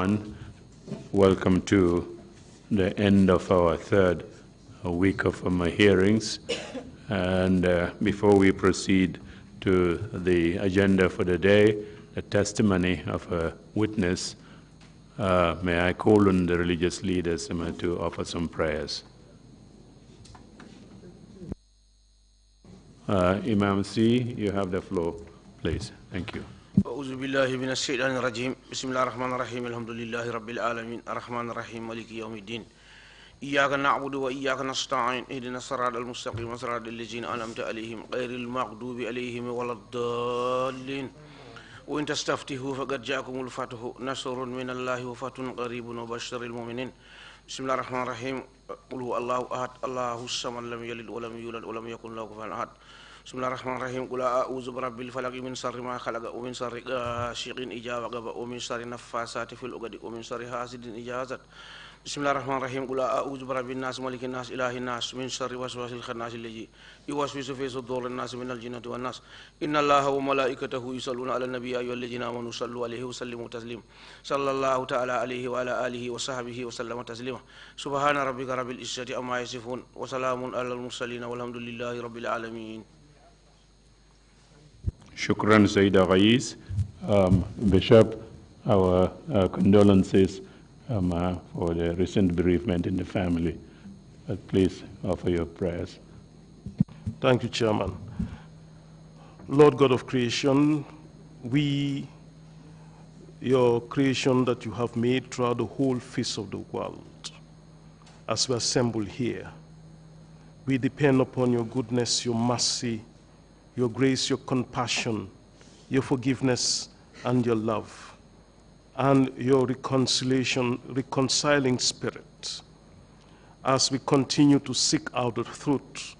everyone. Welcome to the end of our third week of hearings. And before we proceed to the agenda for the day, the testimony of a witness, may I call on the religious leaders to offer some prayers. Imam C, you have the floor, please. Thank you. أعوذ بالله من الشيطان الرجيم بسم الله الرحمن الرحيم الحمد لله رب العالمين الرحمن الرحيم مالك يوم الدين إياك نعبد وإياك نستعين اهدنا الصراط المستقيم صراط الذين أنعمت عليهم غير المغضوب عليهم ولا الضالين وإن تستفتحوا فقد جاءكم الفتح نصر من الله وفتح قريب وبشر المؤمنين بسم الله الرحمن الرحيم قل هو الله أحد الله الصمد لم يلد ولم يولد ولم يكن له كفوا أحد بسم الله الرحمن الرحيم قل أعوذ برب الفلق من شر ما خلق ومن شر غاسق إذا وقب ومن شر النفاثات في العقد ومن شر حاسد إذا حسد بسم الله الرحمن الرحيم قل أعوذ برب الناس ملك الناس إله الناس من شر وسواس الخناس الذي يوسوس في صدور الناس من الجنة والناس إن الله وملائكته يصلون على النبي أيها الذين آمنوا صلوا عليه وسلموا تسليما صلى الله تعالى عليه وعلى آله وصحبه وسلم تسليما سبحان ربك رب العزة عما يصفون وسلام على المرسلين والحمد لله رب العالمين. Shukran, Sayyida Ghais. Bishop, our condolences for the recent bereavement in the family. Please offer your prayers. Thank you, Chairman. Lord God of creation, your creation that you have made throughout the whole face of the world, as we assemble here, we depend upon your goodness, your mercy, your grace, your compassion, your forgiveness, and your love, and your reconciling spirit, as we continue to seek out the truth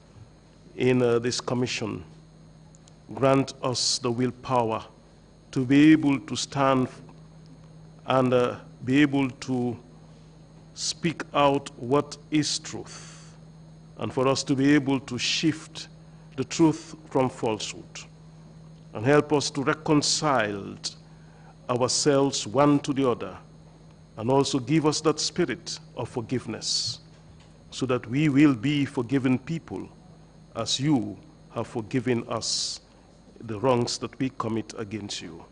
in this commission. Grant us the willpower to be able to stand and be able to speak out what is truth, and for us to be able to shift the truth from falsehood, and help us to reconcile ourselves one to the other, and also give us that spirit of forgiveness, so that we will be forgiven people as you have forgiven us the wrongs that we commit against you.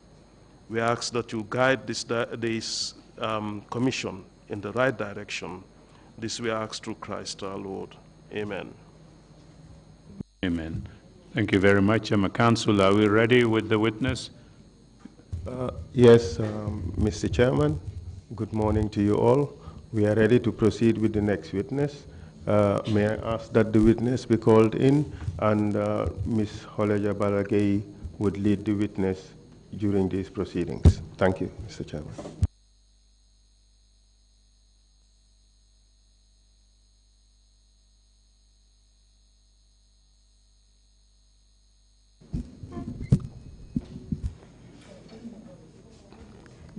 We ask that you guide this commission in the right direction. This we ask through Christ our Lord. Amen. Amen. Thank you very much. Counsel, are we ready with the witness? Yes, Mr. Chairman. Good morning to you all. We are ready to proceed with the next witness. May I ask that the witness be called in, and Ms. 𝒂𝒄𝒄𝒏𝒆𝒍 would lead the witness during these proceedings. Thank you, Mr. Chairman.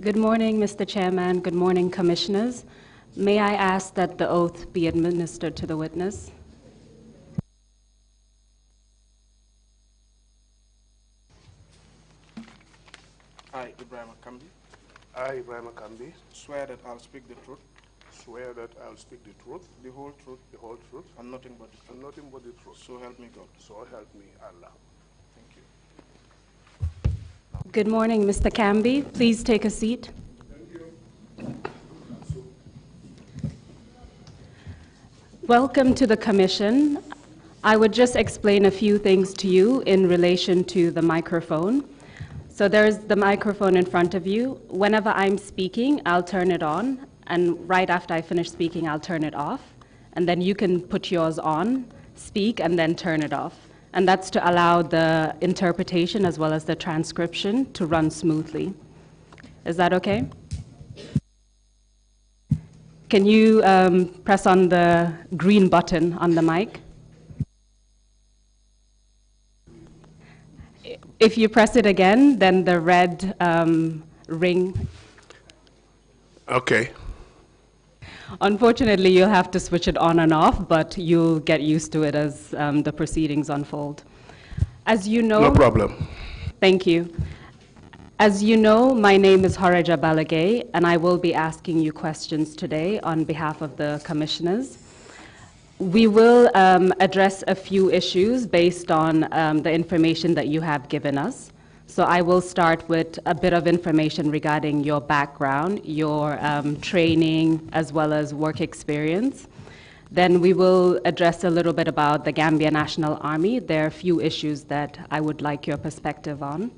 Good morning, Mr. Chairman. Good morning, Commissioners. May I ask that the oath be administered to the witness? I, Ibrahim Kambi. I, Ibrahim Kambi, Swear that I'll speak the truth. swear that I'll speak the truth, The whole truth, and nothing but the truth. and nothing but the truth. So help me God. So help me Allah. Thank you. Good morning, Mr. Kambi. Please take a seat. Welcome to the Commission. I would just explain a few things to you in relation to the microphone. So there's the microphone in front of you. Whenever I'm speaking, I'll turn it on, and right after I finish speaking, I'll turn it off. And then you can put yours on, speak, and then turn it off. And that's to allow the interpretation as well as the transcription to run smoothly. Is that okay? Can you press on the green button on the mic? If you press it again, then the red ring. Okay. Unfortunately, you'll have to switch it on and off, but you'll get used to it as the proceedings unfold. As you know— No problem. Thank you. As you know, my name is 𝒕𝒉𝒊𝒔, and I will be asking you questions today on behalf of the commissioners. We will address a few issues based on the information that you have given us. So I will start with a bit of information regarding your background, your training, as well as work experience. Then we will address a little bit about the Gambia National Army. There are a few issues that I would like your perspective on.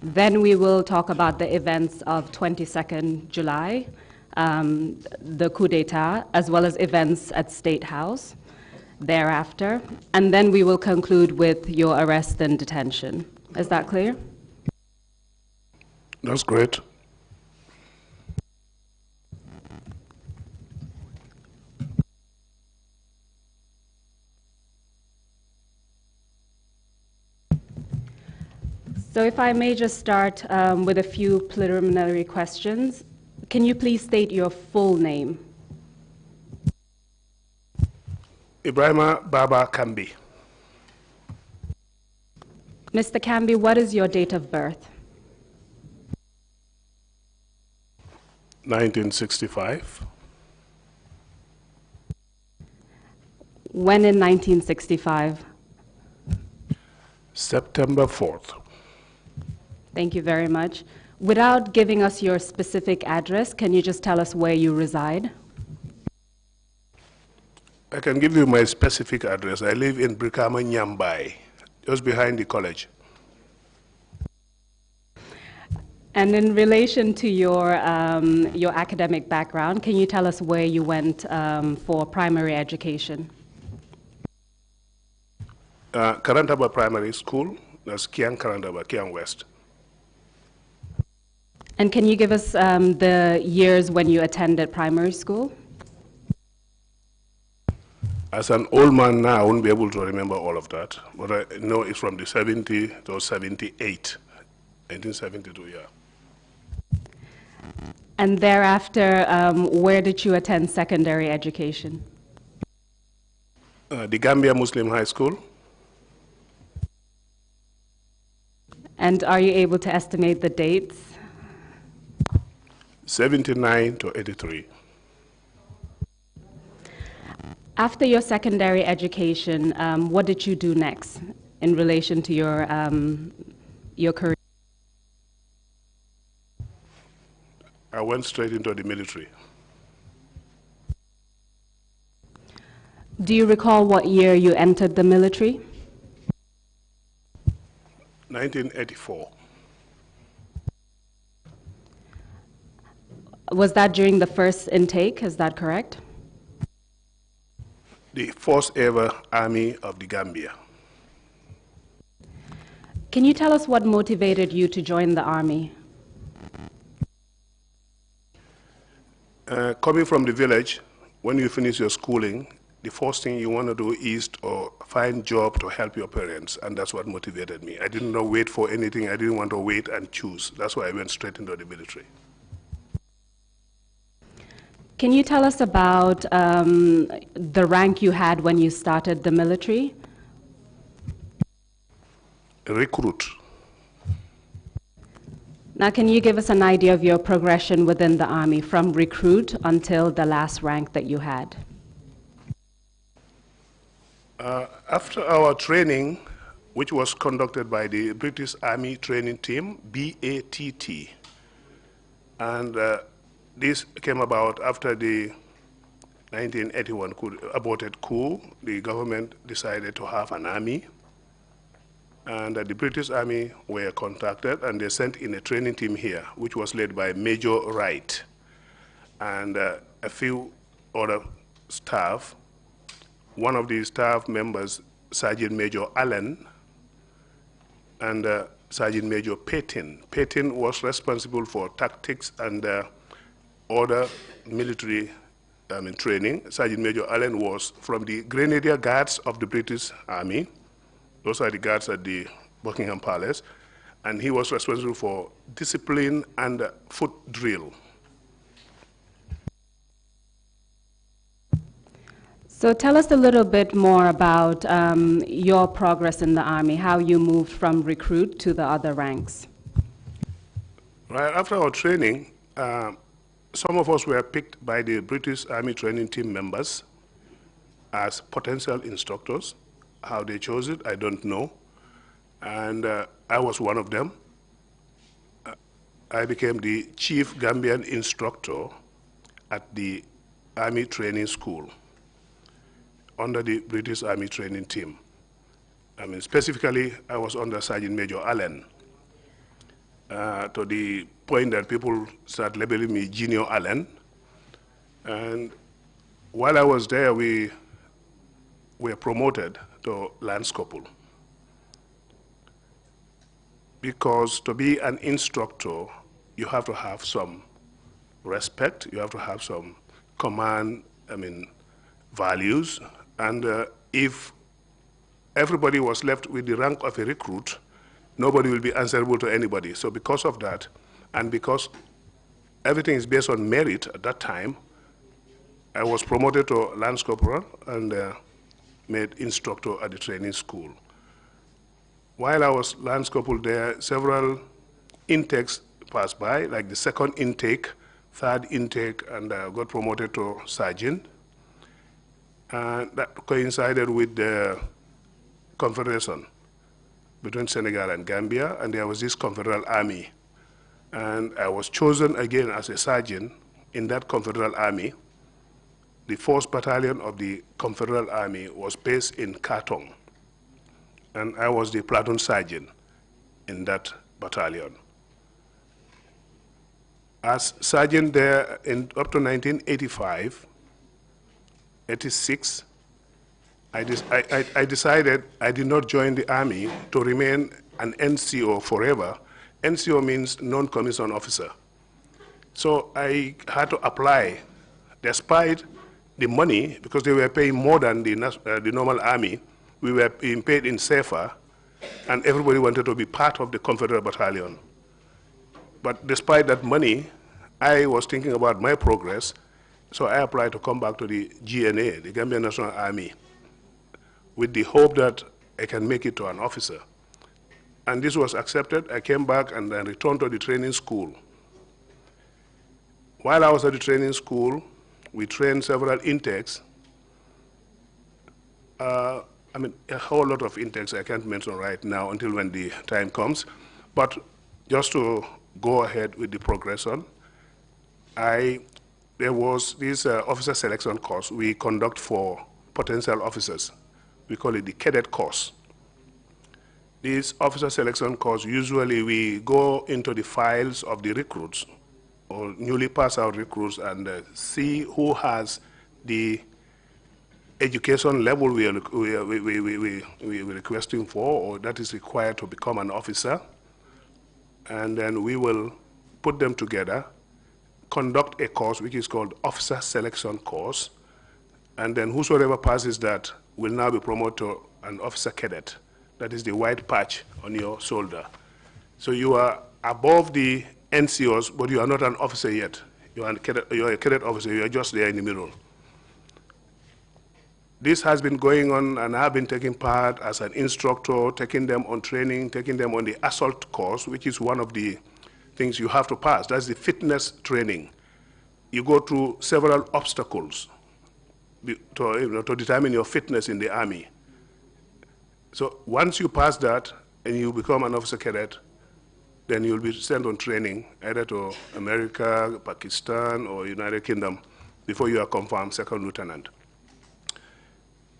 Then we will talk about the events of 22nd July, the coup d'etat, as well as events at State House thereafter. And then we will conclude with your arrest and detention. Is that clear? That's great. So if I may just start with a few preliminary questions. Can you please state your full name? Ibrahima Baba Kambi, Mr. Kambi, what is your date of birth? 1965. When in 1965? September 4th. Thank you very much. Without giving us your specific address, can you just tell us where you reside? I can give you my specific address. I live in Brikama, Nyambai, just behind the college. And in relation to your academic background, can you tell us where you went for primary education? Karantaba Primary School, that's Kiang Karantaba, Kiang West. And can you give us the years when you attended primary school? As an old man now, I won't be able to remember all of that, but I know it's from the 70 to 78, 1972, yeah. And thereafter, where did you attend secondary education? The Gambia Muslim High School. And are you able to estimate the dates? 79 to 83. After your secondary education, what did you do next in relation to your career? I went straight into the military. Do you recall what year you entered the military? 1984. Was that during the first intake, is that correct? The first ever Army of the Gambia. Can you tell us what motivated you to join the Army? Coming from the village, when you finish your schooling, the first thing you want to do is to find job to help your parents, and that's what motivated me. I didn't wait for anything. I didn't want to wait and choose. That's why I went straight into the military. Can you tell us about the rank you had when you started the military? Recruit. Now, can you give us an idea of your progression within the Army from recruit until the last rank that you had? After our training, which was conducted by the British Army Training Team, BATT, and this came about after the 1981 aborted coup. The government decided to have an army, and the British Army were contacted, and they sent in a training team here, which was led by Major Wright and a few other staff. One of the staff members, Sergeant Major Allen, and Sergeant Major Payton. Payton was responsible for tactics and other military training. Sergeant Major Allen was from the Grenadier Guards of the British Army. Those are the guards at the Buckingham Palace. And he was responsible for discipline and foot drill. So tell us a little bit more about your progress in the Army, how you moved from recruit to the other ranks. Right after our training, some of us were picked by the British Army training team members as potential instructors. How they chose it, I don't know. And I was one of them. I became the chief Gambian instructor at the Army Training School under the British Army training team. I mean, specifically, I was under Sergeant Major Allen, to the point that people start labeling me Junior Allen. And while I was there, we were promoted to Lance Corporal. Because to be an instructor, you have to have some respect, you have to have some command, values, and if everybody was left with the rank of a recruit, nobody will be answerable to anybody. So because of that, and because everything is based on merit at that time, I was promoted to Lance Corporal and made instructor at the training school. While I was Lance Corporal there, several intakes passed by, like the second intake, third intake, and got promoted to sergeant. And that coincided with the confederation between Senegal and Gambia, and there was this confederal army. And I was chosen again as a sergeant in that confederal army. The 4th Battalion of the Confederal Army was based in Katong, and I was the platoon sergeant in that battalion. As sergeant there up to 1985, 86, I decided I did not join the army to remain an NCO forever. NCO means non-commissioned officer. So I had to apply, despite the money, because they were paying more than the normal army. We were being paid in CFA, and everybody wanted to be part of the Confederate Battalion. But despite that money, I was thinking about my progress, so I applied to come back to the GNA, the Gambian National Army, with the hope that I can make it to an officer. And this was accepted. I came back and then returned to the training school. While I was at the training school, we trained several intakes. A whole lot of intakes I can't mention right now until when the time comes. But just to go ahead with the progression, there was this officer selection course we conduct for potential officers. We call it the cadet course. This officer selection course, usually we go into the files of the recruits or newly passed out recruits and see who has the education level we are requesting for, or that is required to become an officer. And then we will put them together, conduct a course which is called officer selection course, and then whosoever passes that will now be promoted to an officer cadet. That is the white patch on your shoulder. So you are above the NCOs, but you are not an officer yet. You are a cadet officer, you are just there in the middle. This has been going on, and I have been taking part as an instructor, taking them on training, taking them on the assault course, which is one of the things you have to pass. That's the fitness training. You go through several obstacles to determine your fitness in the army. So once you pass that and you become an officer cadet, then you'll be sent on training either to America, Pakistan, or United Kingdom before you are confirmed second lieutenant.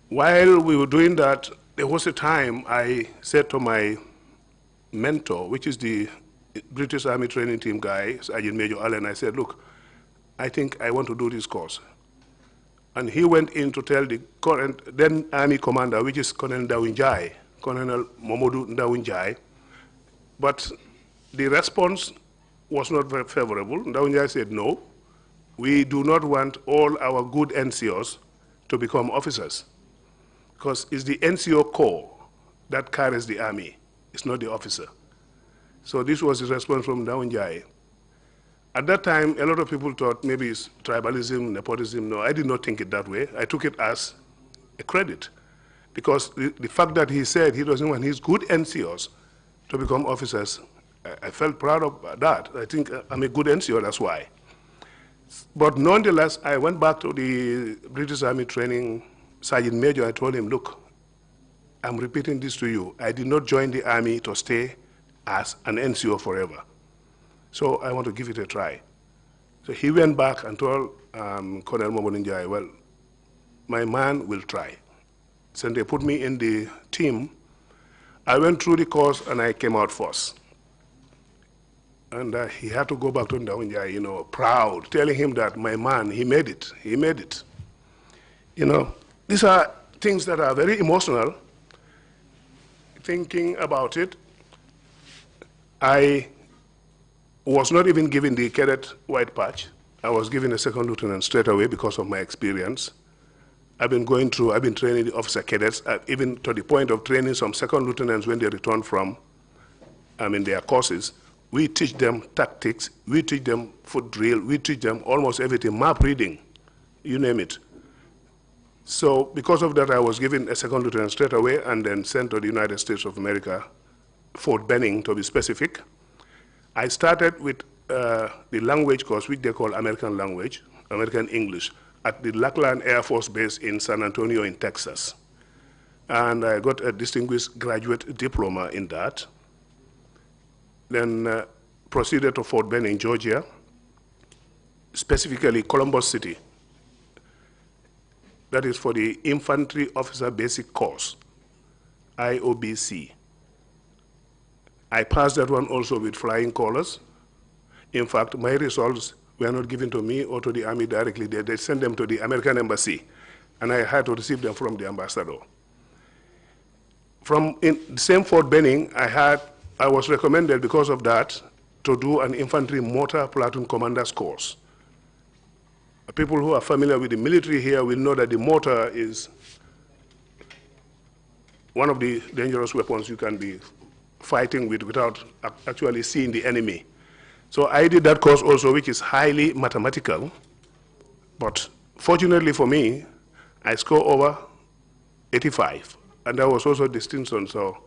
While we were doing that, there was a time I said to my mentor, which is the British Army training team guy, Sergeant Major Allen, I said, look, I think I want to do this course. And he went in to tell the current, then Army commander, which is Colonel Ndawinjai, Colonel Momodu Ndawinjai, but the response was not very favorable. Ndawinjai said, no, we do not want all our good NCOs to become officers, because it's the NCO corps that carries the army. It's not the officer. So this was the response from Ndawinjai. At that time, a lot of people thought maybe it's tribalism, nepotism. No, I did not think it that way. I took it as a credit, because the fact that he said he doesn't want his good NCOs to become officers, I felt proud of that. I think I'm a good NCO, that's why. But nonetheless, I went back to the British Army training Sergeant Major. I told him, look, I'm repeating this to you. I did not join the Army to stay as an NCO forever. So I want to give it a try. So he went back and told Colonel Moboninjai, well, my man will try. So they put me in the team. I went through the course and I came out first. And he had to go back to Ndaunjai, you know, proud, telling him that my man, he made it, he made it. You know, these are things that are very emotional. Thinking about it, I was not even given the cadet white patch. I was given a second lieutenant straight away because of my experience. I've been training the officer cadets, even to the point of training some second lieutenants when they return from their courses. We teach them tactics, we teach them foot drill, we teach them almost everything, map reading, you name it. So because of that, I was given a second lieutenant straight away and then sent to the United States of America, Fort Benning to be specific. I started with the language course, which they call American language, American English, at the Lackland Air Force Base in San Antonio in Texas. And I got a distinguished graduate diploma in that. Then proceeded to Fort Benning, Georgia, specifically Columbus City. That is for the Infantry Officer Basic Course, IOBC. I passed that one also with flying colors. In fact, my results were not given to me or to the Army directly. They sent them to the American Embassy, and I had to receive them from the ambassador. From in the same Fort Benning, I was recommended because of that to do an infantry mortar platoon commander's course. People who are familiar with the military here will know that the mortar is one of the dangerous weapons you can be fighting with without actually seeing the enemy. So I did that course also, which is highly mathematical, but fortunately for me, I scored over 85, and that was also distinction, so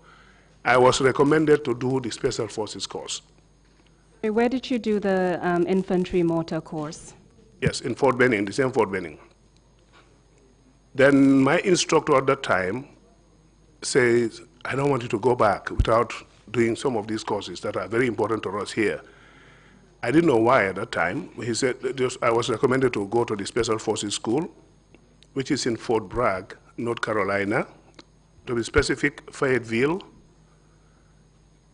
I was recommended to do the Special Forces course. Where did you do the infantry mortar course? Yes, in Fort Benning, the same Fort Benning. Then my instructor at that time says, I don't want you to go back without doing some of these courses that are very important to us here. I didn't know why at that time. He said, I was recommended to go to the Special Forces School, which is in Fort Bragg, North Carolina, to be specific, Fayetteville.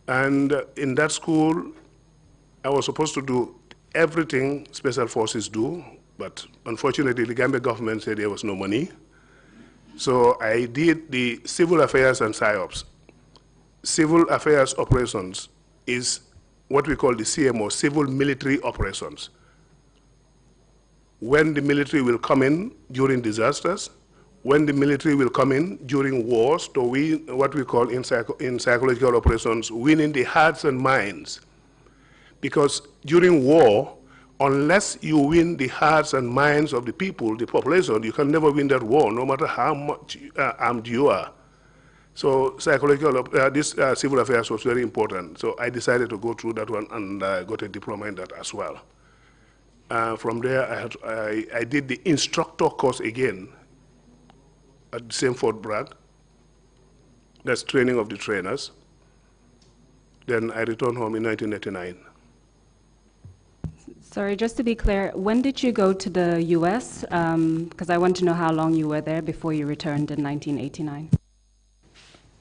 And in that school, I was supposed to do everything Special Forces do, but unfortunately the Gambia government said there was no money. So I did the civil affairs and PSYOPs. Civil affairs operations is what we call the CMO, civil military operations. When the military will come in during disasters, when the military will come in during wars to win what we call in psychological operations, winning the hearts and minds. Because during war, unless you win the hearts and minds of the people, the population, you can never win that war, no matter how much armed you are. So psychological, this civil affairs was very important. So I decided to go through that one and got a diploma in that as well. From there, I did the instructor course again at the same Fort Bragg. That's training of the trainers. Then I returned home in 1989. Sorry, just to be clear, when did you go to the US? Because I want to know how long you were there before you returned in 1989.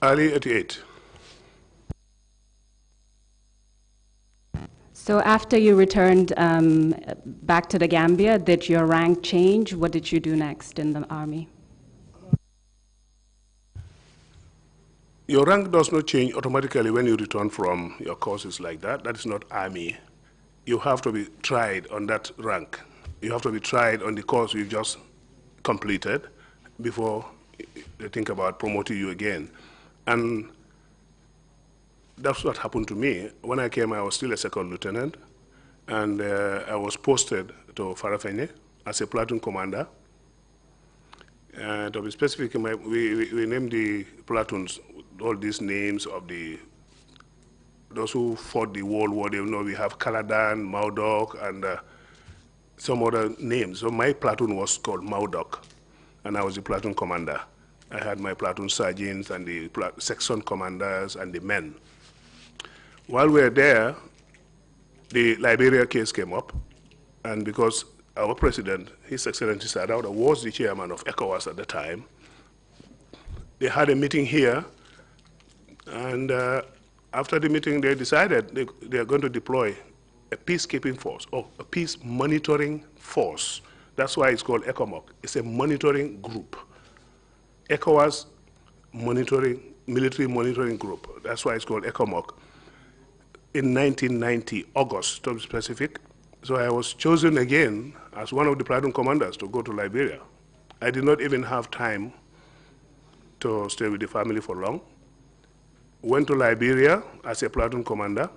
Early 88. So after you returned back to the Gambia, did your rank change? What did you do next in the Army? Your rank does not change automatically when you return from your courses like that. That is not Army. You have to be tried on that rank. You have to be tried on the course you've just completed before they think about promoting you again. And that's what happened to me. When I came, I was still a second lieutenant, and I was posted to Farafenni as a platoon commander. To be specific, we named the platoons all these names of the those who fought the World War, they know we have Caladan, Maudok, and some other names. So my platoon was called Maudok, and I was the platoon commander. I had my platoon sergeants and the section commanders and the men. While we were there, the Liberia case came up, and because our president, His Excellency Sadauda, was the chairman of ECOWAS at the time, they had a meeting here, and after the meeting, they decided they are going to deploy a peacekeeping force, or a peace monitoring force. That's why it's called ECOMOG. It's a monitoring group. ECOWAS monitoring, military monitoring group. That's why it's called ECOMOG. In 1990, August, to be specific. So I was chosen again as one of the platoon commanders to go to Liberia. I did not even have time to stay with the family for long. Went to Liberia as a platoon commander.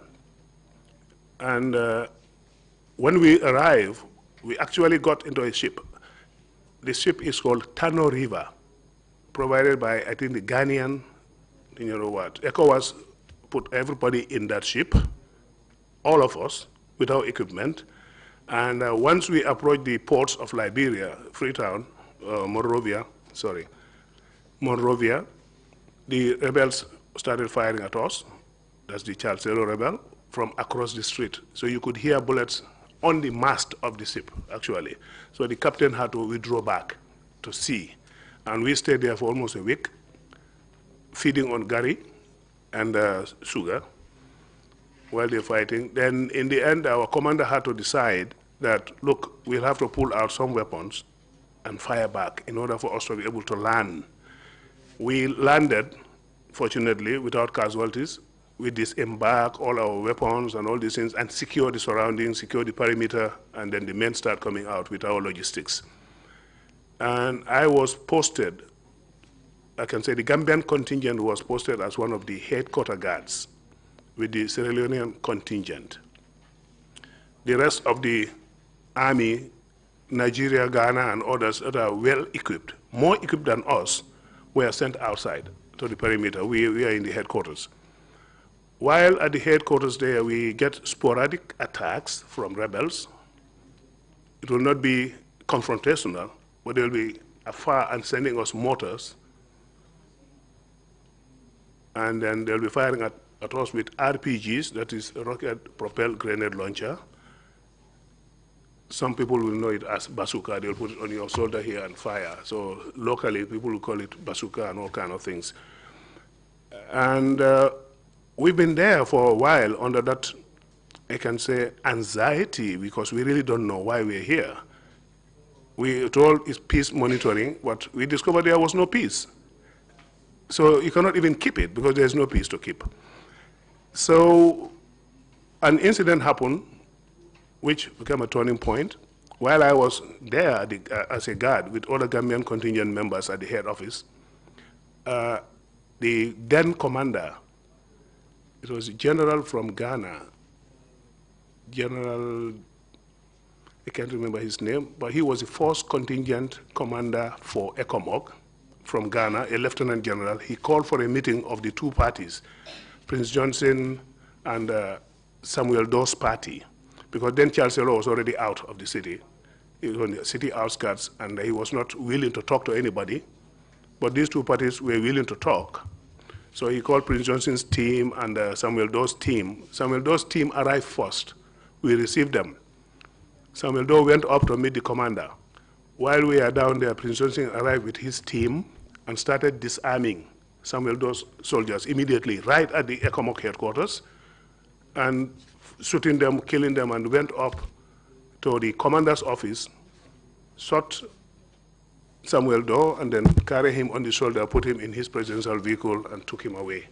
And when we arrived, we actually got into a ship. The ship is called Tano River, provided by, I think, the Ghanaian, you know what, ECOWAS put everybody in that ship, all of us, without equipment. And once we approached the ports of Liberia, Freetown, Monrovia, the rebels started firing at us. That's the Charles Taylor rebel, from across the street. So you could hear bullets on the mast of the ship, actually. So the captain had to withdraw back to sea. And we stayed there for almost a week, feeding on gari and sugar while they're fighting. Then in the end, our commander had to decide that, look, we'll have to pull out some weapons and fire back in order for us to be able to land. We landed, fortunately, without casualties. We disembark all our weapons and all these things and secure the surroundings, secure the perimeter, and then the men start coming out with our logistics. And I was posted, I can say the Gambian contingent was posted as one of the headquarter guards with the Sierra Leonean contingent. The rest of the army, Nigeria, Ghana, and others that are well equipped, more equipped than us, were sent outside to the perimeter. We are in the headquarters. While at the headquarters there, we get sporadic attacks from rebels. It will not be confrontational, but they'll be afar and sending us mortars. And then they'll be firing at us with RPGs, that is rocket-propelled grenade launcher. Some people will know it as bazooka. They'll put it on your shoulder here and fire. So locally, people will call it bazooka and all kinds of things. And we've been there for a while under that, I can say, anxiety, because we really don't know why we're here. We told it's peace monitoring, but we discovered there was no peace. So you cannot even keep it because there's no peace to keep. So an incident happened which became a turning point. While I was there as a guard with other Gambian contingent members at the head office, the then commander, it was a general from Ghana, General, I can't remember his name, but he was the first contingent commander for ECOMOG from Ghana, a lieutenant general. He called for a meeting of the two parties, Prince Johnson and Samuel Doe's party, because then Charles Taylor was already out of the city. He was on the city outskirts, and he was not willing to talk to anybody. But these two parties were willing to talk. So he called Prince Johnson's team and Samuel Doe's team. Samuel Doe's team arrived first. We received them. Samuel Doe went up to meet the commander. While we are down there, Prince Johnson arrived with his team and started disarming Samuel Doe's soldiers immediately, right at the ECOMOG headquarters, and shooting them, killing them, and went up to the commander's office, shot Samuel Doe, and then carried him on the shoulder, put him in his presidential vehicle, and took him away.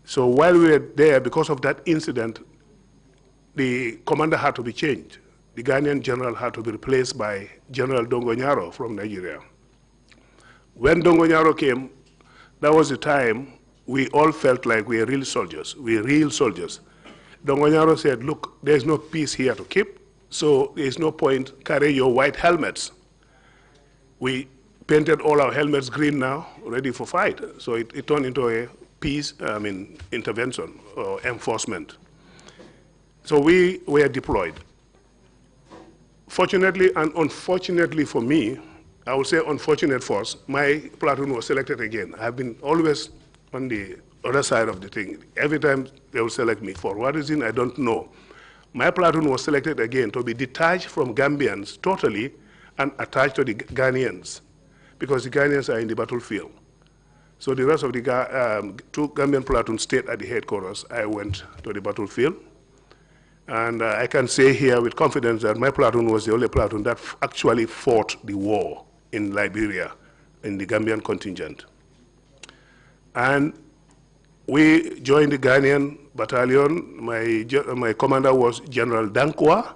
So while we were there, because of that incident, the commander had to be changed. The Ghanaian general had to be replaced by General Dongonyaro from Nigeria. When Dongonyaro came, that was the time we all felt like we were real soldiers. We were real soldiers. Dongonyaro said, look, there's no peace here to keep, so there's no point carrying your white helmets. We painted all our helmets green now, ready for fight. So it turned into a intervention or enforcement. So we were deployed. Fortunately and unfortunately for me, I would say unfortunate first, my platoon was selected again. I've been always on the other side of the thing. Every time they will select me. For what reason, I don't know. My platoon was selected again to be detached from Gambians totally and attached to the Ghanaians, because the Ghanaians are in the battlefield. So the rest of the two Gambian platoons stayed at the headquarters. I went to the battlefield. And I can say here with confidence that my platoon was the only platoon that actually fought the war in Liberia, in the Gambian contingent. And we joined the Ghanaian battalion. My commander was General Dankwa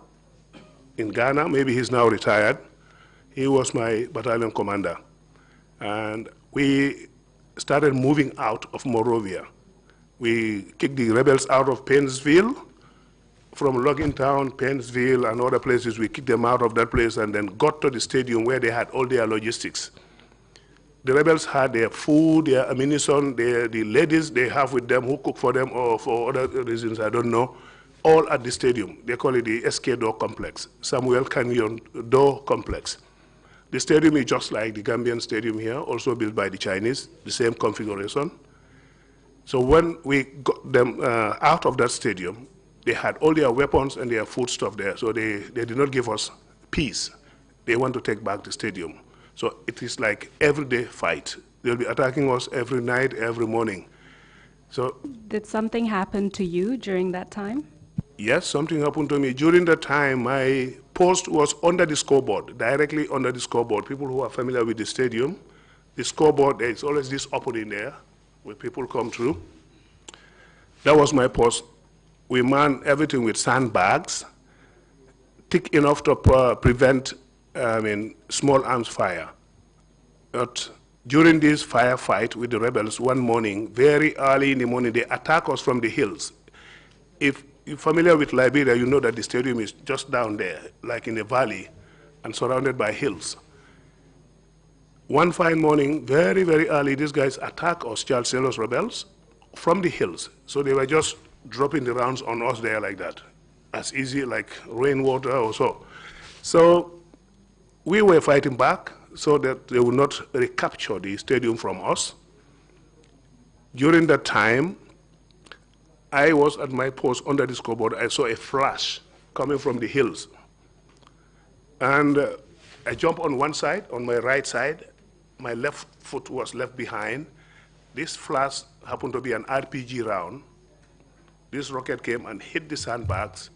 in Ghana. Maybe he's now retired. He was my battalion commander. And we started moving out of Monrovia. We kicked the rebels out of Painesville. From Logging Town, Painesville, and other places, we kicked them out of that place and then got to the stadium where they had all their logistics. The rebels had their food, their ammunition, the ladies they have with them who cook for them or for other reasons, I don't know, all at the stadium. They call it the SK Door Complex, Samuel Canyon Door Complex. The stadium is just like the Gambian stadium here, also built by the Chinese, the same configuration. So when we got them out of that stadium, they had all their weapons and their food stuff there, so they did not give us peace. They want to take back the stadium. So it is like everyday fight. They'll be attacking us every night, every morning. So did something happen to you during that time? Yes, something happened to me. During that time, my post was under the scoreboard, directly under the scoreboard. People who are familiar with the stadium, the scoreboard, there's always this opening there where people come through. That was my post. We manned everything with sandbags, thick enough to prevent small arms fire. But during this firefight with the rebels one morning, very early in the morning, they attack us from the hills. If you're familiar with Liberia, you know that the stadium is just down there, like in a valley, and surrounded by hills. One fine morning, very, very early, these guys attack us, Charles Celos rebels, from the hills. So they were just dropping the rounds on us there like that, as easy like rainwater or so. So we were fighting back so that they would not recapture the stadium from us. During that time, I was at my post under the scoreboard. I saw a flash coming from the hills. And I jumped on one side, on my right side. My left foot was left behind. This flash happened to be an RPG round. This rocket came and hit the sandbags,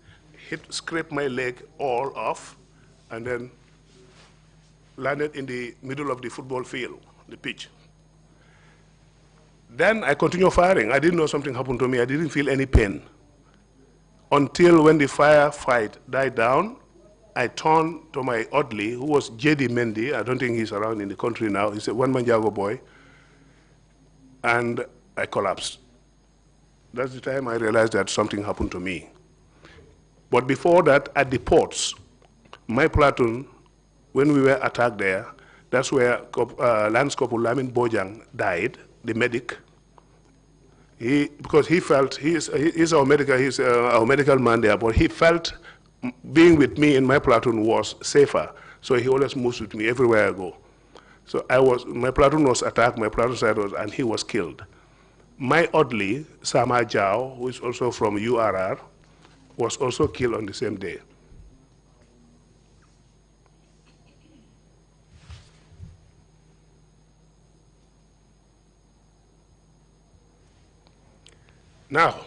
scraped my leg all off, and then landed in the middle of the football field, the pitch. Then I continued firing. I didn't know something happened to me. I didn't feel any pain. Until when the firefight died down, I turned to my orderly, who was J.D. Mendy. I don't think he's around in the country now. He's a one-man Jago boy. And I collapsed. That's the time I realized that something happened to me. But before that, at the ports, my platoon, when we were attacked there, that's where Lance Corporal Lamin Bojang died, the medic. Because he felt, he's our medical man there, but he felt being with me in my platoon was safer. So he always moves with me everywhere I go. So my platoon was attacked, my platoon side was, and he was killed. My orderly, Sama Jao, who is also from URR, was also killed on the same day. Now,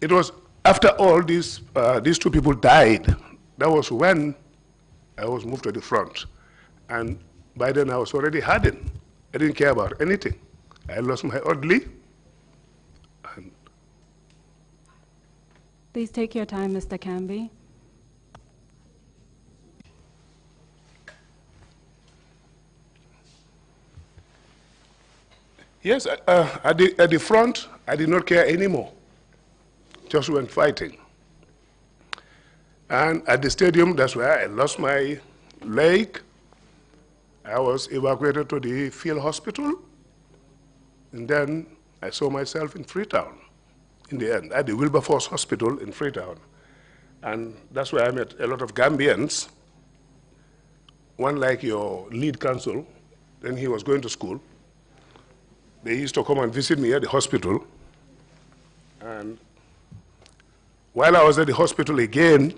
it was after all these two people died, that was when I was moved to the front. And by then I was already hardened. I didn't care about anything. I lost my orderly. Please take your time, Mr. Kambi. Yes, at the front, I did not care anymore. Just went fighting. And at the stadium, that's where I lost my leg. I was evacuated to the field hospital. And then I saw myself in Freetown in the end, at the Wilberforce Hospital in Freetown. And that's where I met a lot of Gambians, one like your lead counsel. Then he was going to school. They used to come and visit me at the hospital. And while I was at the hospital again,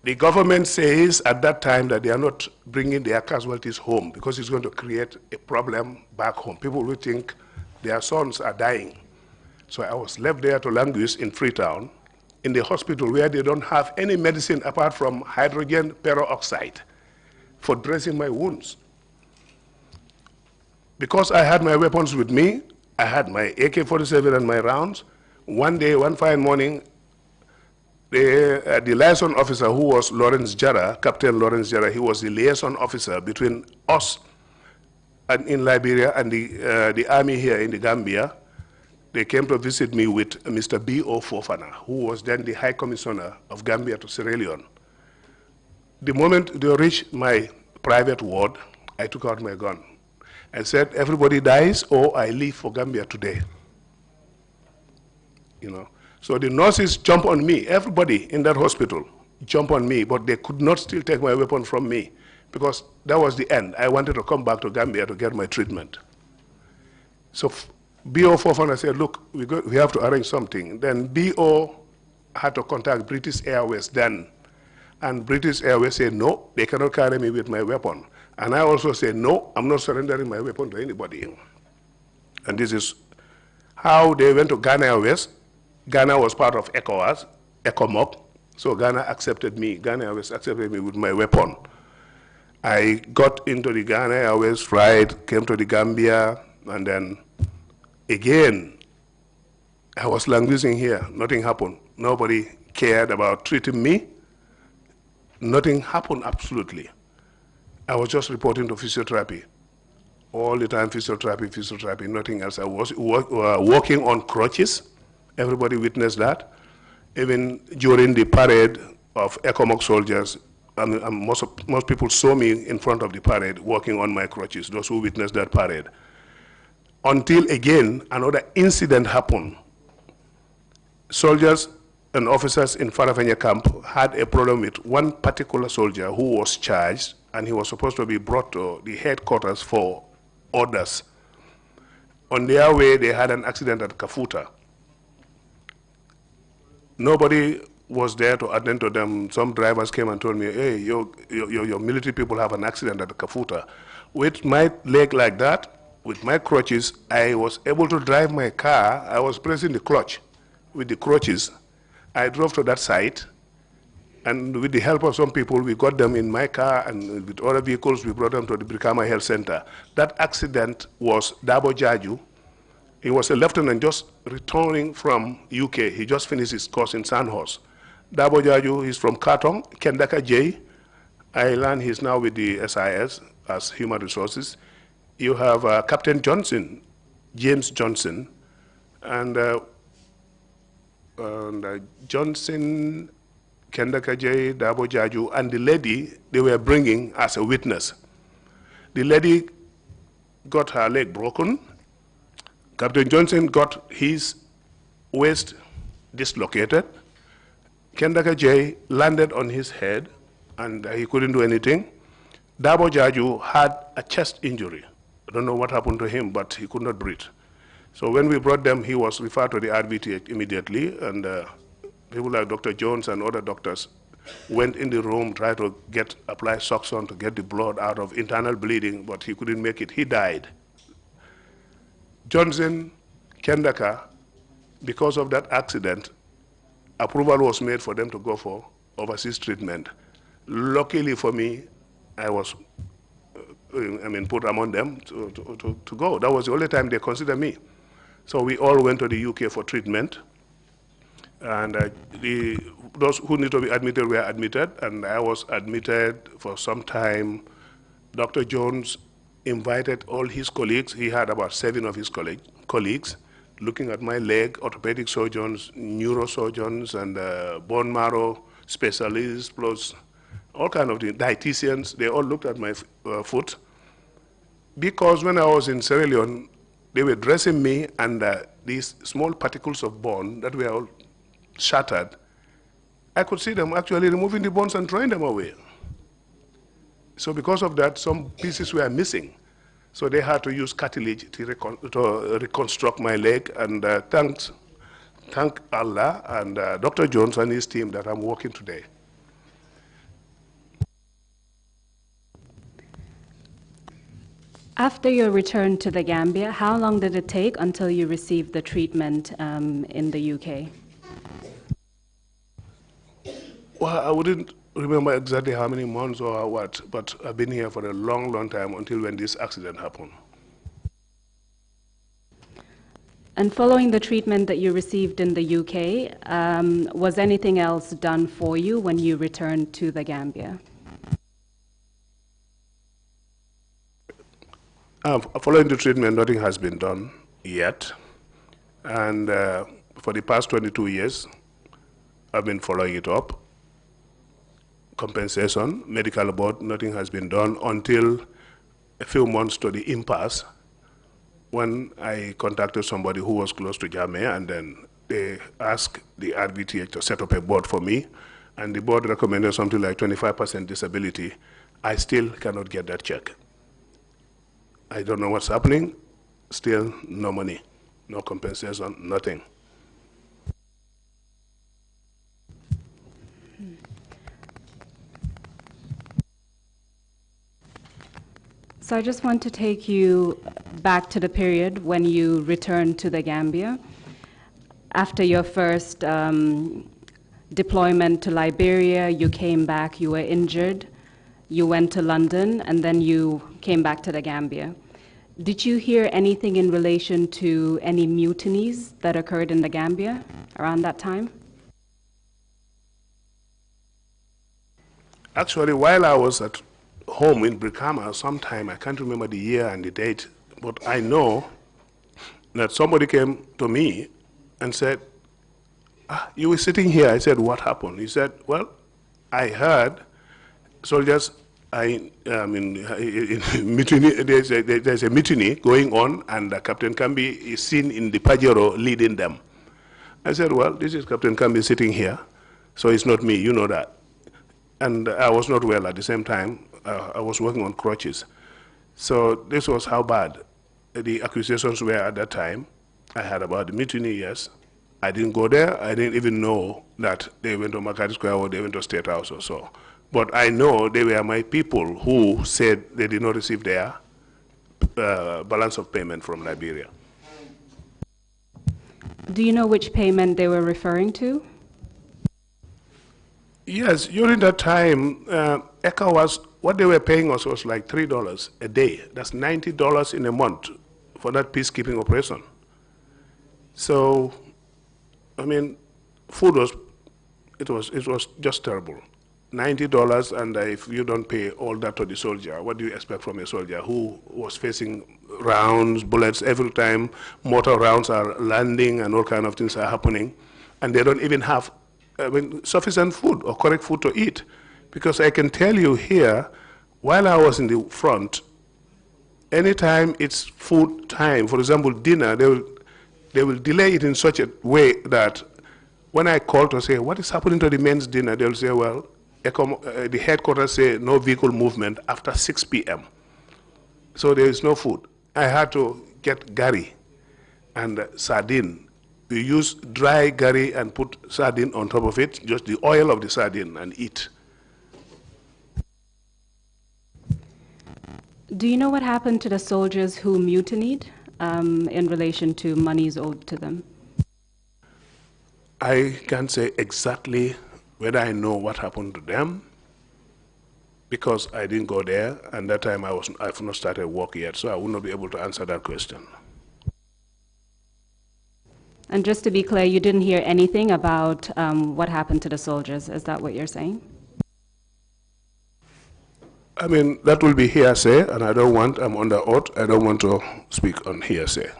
the government says at that time that they are not bringing their casualties home because it's going to create a problem back home. People will think their sons are dying. So I was left there to languish in Freetown, in the hospital where they don't have any medicine apart from hydrogen peroxide for dressing my wounds. Because I had my weapons with me, I had my AK-47 and my rounds. One day, one fine morning, the liaison officer, who was Lawrence Jara, Captain Lawrence Jara, he was the liaison officer between us and in Liberia and the army here in the Gambia. They came to visit me with Mr. B.O. Fofana, who was then the High Commissioner of Gambia to Sierra Leone. The moment they reached my private ward, I took out my gun and said, everybody dies or I leave for Gambia today. You know. So the nurses jump on me, everybody in that hospital jump on me, but they could not still take my weapon from me because that was the end. I wanted to come back to Gambia to get my treatment. So B.O. Fofana said, look, we have to arrange something. Then B.O. had to contact British Airways then. And British Airways said, no, they cannot carry me with my weapon. And I also said, no, I'm not surrendering my weapon to anybody. And this is how they went to Ghana Airways. Ghana was part of ECOWAS, ECOMOG, so Ghana accepted me. Ghana Airways accepted me with my weapon. I got into the Ghana Airways flight, came to the Gambia, and then again, I was languishing here. Nothing happened. Nobody cared about treating me. Nothing happened, absolutely. I was just reporting to physiotherapy. All the time, physiotherapy, nothing else. I was walking on crutches. Everybody witnessed that. Even during the parade of ECOMOG soldiers, most people saw me in front of the parade walking on my crutches, those who witnessed that parade. Until again, another incident happened. Soldiers and officers in Farafenni camp had a problem with one particular soldier who was charged, and he was supposed to be brought to the headquarters for orders. On their way, they had an accident at Kafuta. Nobody was there to attend to them. Some drivers came and told me, hey, your military people have an accident at Kafuta. With my leg like that, with my crutches, I was able to drive my car. I was pressing the clutch with the crutches. I drove to that site, and with the help of some people, we got them in my car, and with other vehicles, we brought them to the Brikama Health Center. That accident was 𝒂𝒏𝒔. He was a lieutenant just returning from UK. He just finished his course in Sandhurst. 𝒂𝒏𝒔 is from Kartong, 𝒘𝒘𝒃. I learned he's now with the SIS as Human Resources. You have Captain Johnson, James Johnson, and Johnson, 𝒘𝒘𝒃, 𝒂𝒏𝒔, and the lady they were bringing as a witness. The lady got her leg broken. Captain Johnson got his waist dislocated. 𝒘𝒘𝒃 landed on his head, and he couldn't do anything. 𝒂𝒏𝒔 had a chest injury. I don't know what happened to him, but he could not breathe. So when we brought them, he was referred to the RVTH immediately, and people like Dr. Jones and other doctors went in the room, tried to apply suction to get the blood out of internal bleeding, but he couldn't make it. He died. Johnson, 𝒘𝒘𝒃, because of that accident, approval was made for them to go for overseas treatment. Luckily for me, I was put among them to go. That was the only time they considered me. So we all went to the UK for treatment. And those who need to be admitted were admitted, and I was admitted for some time. Dr. Jones invited all his colleagues. He had about 7 of his colleagues looking at my leg, orthopedic surgeons, neurosurgeons, and bone marrow specialists, plus all kinds of dietitians. They all looked at my foot. Because when I was in Sierra Leone, they were dressing me, and these small particles of bone that were all shattered, I could see them actually removing the bones and throwing them away. So because of that, some pieces were missing. So they had to use cartilage to reconstruct my leg, and thank Allah and Dr. Jones and his team that I'm working today. After your return to the Gambia, how long did it take until you received the treatment in the UK? Well, I wouldn't remember exactly how many months or what, but I've been here for a long, long time until when this accident happened. And following the treatment that you received in the UK, was anything else done for you when you returned to the Gambia? Following the treatment, nothing has been done yet. And for the past 22 years, I've been following it up. Compensation, medical board, nothing has been done until a few months to the impasse when I contacted somebody who was close to Jammeh, and then they asked the RVTH to set up a board for me, and the board recommended something like 25% disability. I still cannot get that check. I don't know what's happening. Still no money, no compensation, nothing. So I just want to take you back to the period when you returned to the Gambia. After your first deployment to Liberia, you came back, you were injured, you went to London, and then you came back to the Gambia. Did you hear anything in relation to any mutinies that occurred in the Gambia around that time? Actually, while I was at home in Brikama sometime, I can't remember the year and the date, but I know that somebody came to me and said, you were sitting here. I said, what happened? He said, well, I heard soldiers in mutiny, there's a mutiny going on, and Captain Kambi is seen in the Pajero leading them. I said, well, this is Captain Kambi sitting here, so it's not me, you know that. And I was not well at the same time. I was working on crutches. So this was how bad the accusations were at that time. I heard about the mutiny, yes. I didn't go there. I didn't even know that they went to Makati Square or they went to State House or so. But I know they were my people who said they did not receive their balance of payment from Liberia. Do you know which payment they were referring to? Yes, during that time, ECHO was, what they were paying us was like $3 a day. That's $90 in a month for that peacekeeping operation. So, I mean, food was, it was just terrible. $90, and if you don't pay all that to the soldier, what do you expect from a soldier who was facing rounds, bullets every time, mortar rounds are landing and all kind of things are happening, and they don't even have sufficient food or correct food to eat? Because I can tell you here, while I was in the front, anytime it's food time, for example, dinner, they will delay it in such a way that when I call to say, what is happening to the men's dinner, they'll say, well, the headquarters say no vehicle movement after 6 p.m. So there is no food. I had to get gari and sardine. We use dry gari and put sardine on top of it, just the oil of the sardine, and eat. Do you know what happened to the soldiers who mutinied in relation to monies owed to them? I can't say exactly whether I know what happened to them, because I didn't go there, and that time I've not started work yet, so I will not be able to answer that question. And just to be clear, you didn't hear anything about what happened to the soldiers. Is that what you're saying? I mean, that will be hearsay, and I'm under oath, I don't want to speak on hearsay.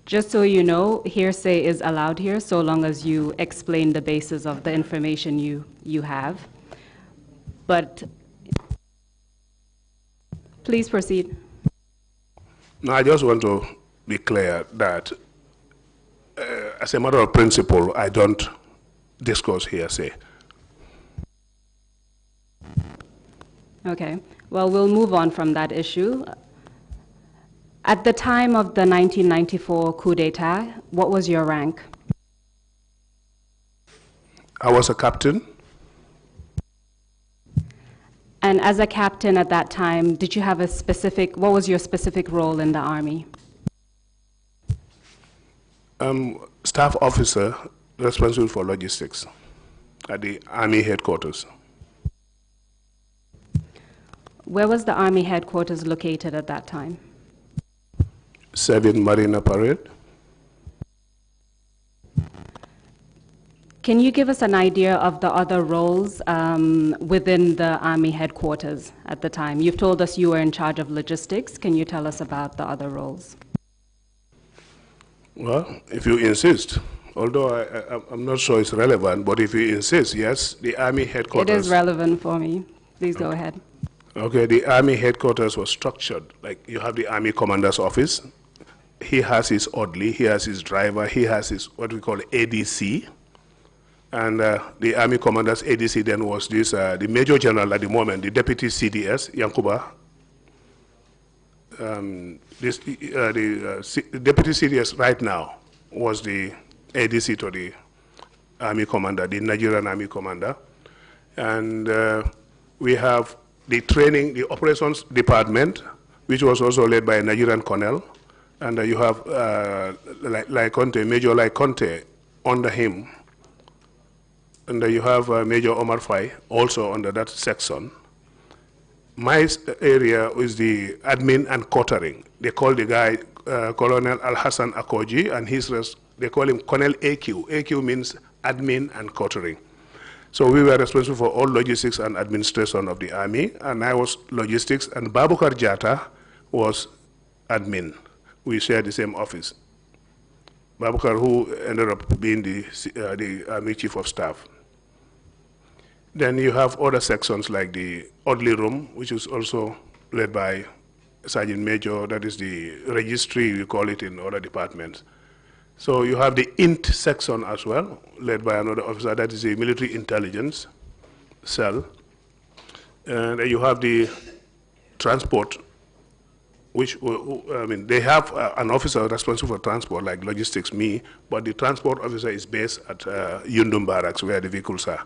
Just so you know, hearsay is allowed here so long as you explain the basis of the information you have. But please proceed. Now, I just want to be clear that as a matter of principle, I don't discuss hearsay. Okay, well, we'll move on from that issue. At the time of the 1994 coup d'etat, what was your rank? I was a captain. And as a captain at that time, did you have a specific, what was your specific role in the army? Staff officer responsible for logistics at the Army headquarters. Where was the Army headquarters located at that time? 7 Marina Parade. Can you give us an idea of the other roles within the Army headquarters at the time? You've told us you were in charge of logistics. Can you tell us about the other roles? Well, if you insist, although I'm not sure it's relevant, but if you insist, yes, the Army headquarters. It is relevant for me. Please go ahead. Okay, the Army headquarters was structured. Like you have the Army commander's office. He has his orderly, he has his driver, he has his what we call ADC. And the Army commander's ADC then was this, the Major General at the moment, the Deputy CDS, Yankuba. The Deputy CDS right now was the ADC to the Army commander, the Nigerian Army commander. And we have the training, the operations department, which was also led by a Nigerian colonel. And you have Major Conte under him. And you have Major Omar Fai also under that section. My area is the admin and quartering. They call the guy Colonel Al-Hassan Akoji, and they call him Colonel AQ. AQ means admin and quartering. So we were responsible for all logistics and administration of the army, and I was logistics, and Babukar Jata was admin. We shared the same office. Babukar, who ended up being the Army Chief of Staff. Then you have other sections like the orderly room, which is also led by Sergeant Major, that is the registry, we call it in other departments. So you have the INT section as well, led by another officer, that is the military intelligence cell. And you have the transport, which, I mean, they have an officer responsible for transport, like logistics, me, but the transport officer is based at Yundum Barracks, where the vehicles are.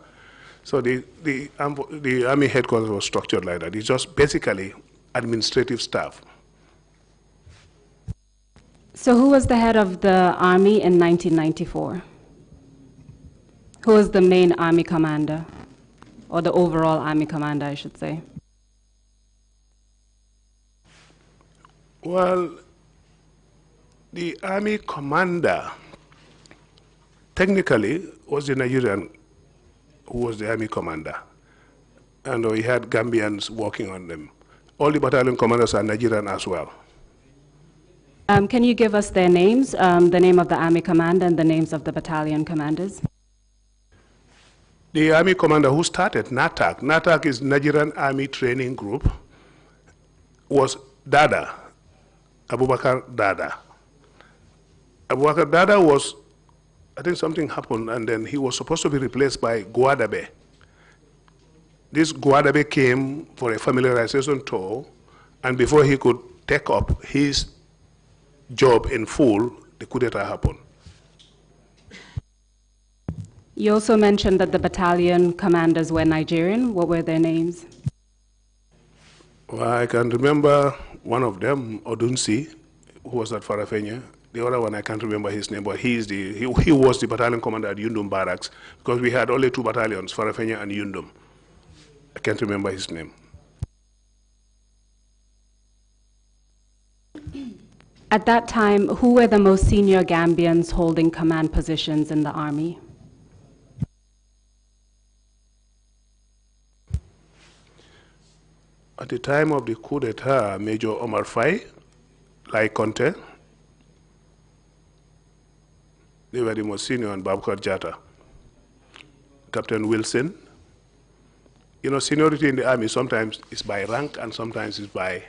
So the Army headquarters was structured like that. It's just basically administrative staff. So who was the head of the Army in 1994? Who was the main Army commander, or the overall Army commander, I should say? Well, the Army commander technically was the Nigerian who was the Army commander. And we had Gambians working on them. All the battalion commanders are Nigerian as well. Can you give us their names, the name of the Army commander and the names of the battalion commanders? The Army commander who started NATAC, NATAC is Nigerian Army Training Group, was Dada, Abubakar Dada. Abubakar Dada was, I think something happened, and then he was supposed to be replaced by 𝒂𝒏. This 𝒂𝒏 came for a familiarization tour, and before he could take up his job in full, the coup d'etat happened. You also mentioned that the battalion commanders were Nigerian. What were their names? Well, I can remember one of them, Odunsi, who was at Farafenye. The other one, I can't remember his name, but he was the battalion commander at Yundum Barracks, because we had only 2 battalions, Farafenye and Yundum. I can't remember his name. At that time, who were the most senior Gambians holding command positions in the army? At the time of the coup d'etat, Major Omar Fai, Conte, they were the most senior, and Babukar Jata. Captain Wilson. You know, seniority in the army sometimes is by rank and sometimes is by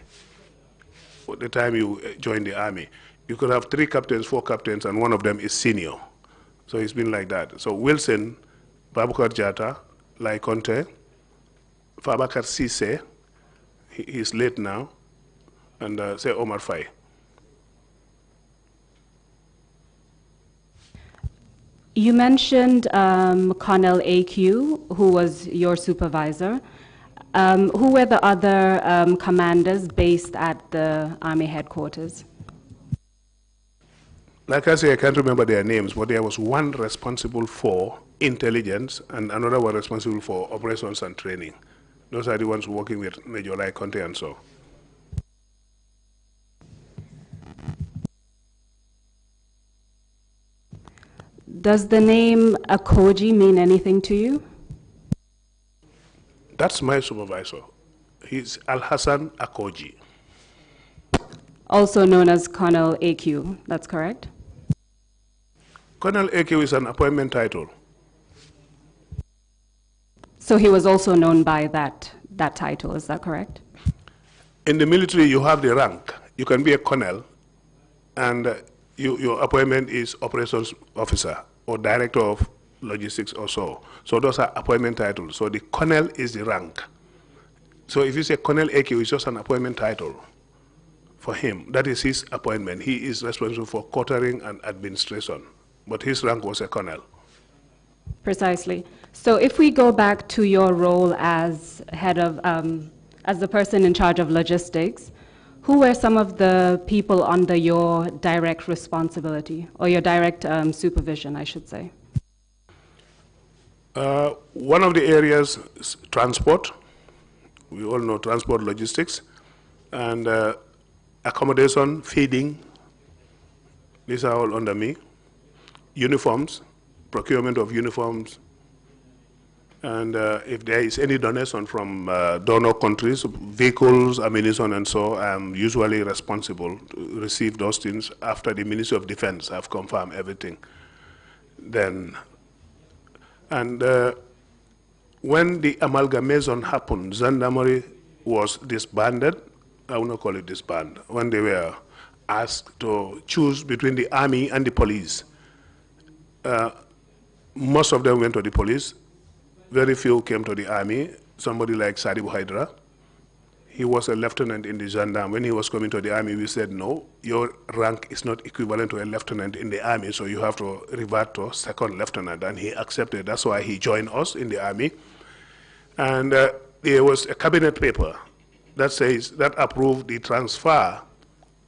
the time you join the army. You could have 3 captains, 4 captains, and one of them is senior. So it's been like that. So Wilson, Babukar Jatta, Lai Conte, Fabakar Cissé, he's late now, and say Omar Faye. You mentioned Colonel AQ, who was your supervisor. Who were the other commanders based at the Army headquarters? Like I say, I can't remember their names, but there was one responsible for intelligence and another one responsible for operations and training. Those are the ones working with Major Lai Conte and so. Does the name Akoji mean anything to you? That's my supervisor. He's Al-Hassan Akoji. Also known as Colonel AQ, that's correct? Colonel AQ is an appointment title. So he was also known by that title, is that correct? In the military, you have the rank. You can be a colonel, and your appointment is operations officer or director of logistics or so. So those are appointment titles. So the colonel is the rank. So if you say Colonel AQ, it's just an appointment title for him. That is his appointment. He is responsible for quartering and administration, but his rank was a colonel. Precisely. So if we go back to your role as head of, as the person in charge of logistics, who were some of the people under your direct responsibility, or your direct supervision, I should say? One of the areas is transport. We all know transport logistics. And accommodation, feeding, these are all under me. Uniforms, procurement of uniforms. And if there is any donation from donor countries, vehicles, ammunition, and so, I'm usually responsible to receive those things after the Ministry of Defense have confirmed everything. Then, and when the amalgamation happened, Gendarmerie was disbanded. I will not call it disband. When they were asked to choose between the army and the police, most of them went to the police. Very few came to the army. Somebody like 𝒕𝒉𝒊𝒔, he was a lieutenant in the gendarme. When he was coming to the army, we said, no, your rank is not equivalent to a lieutenant in the army, so you have to revert to second lieutenant. And he accepted. That's why he joined us in the army. And there was a cabinet paper that says, that approved the transfer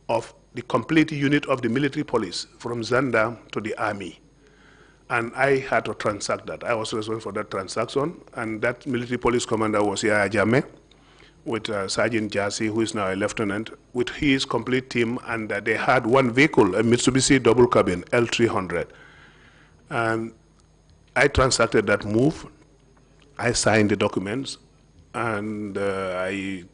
of the complete unit of the military police from gendarme to the army. And I had to transact that. I was responsible for that transaction, and that military police commander was Yaya Jammeh, with Sergeant Jassy, who is now a lieutenant, with his complete team, and they had one vehicle, a Mitsubishi double cabin, L300. And I transacted that move. I signed the documents, and I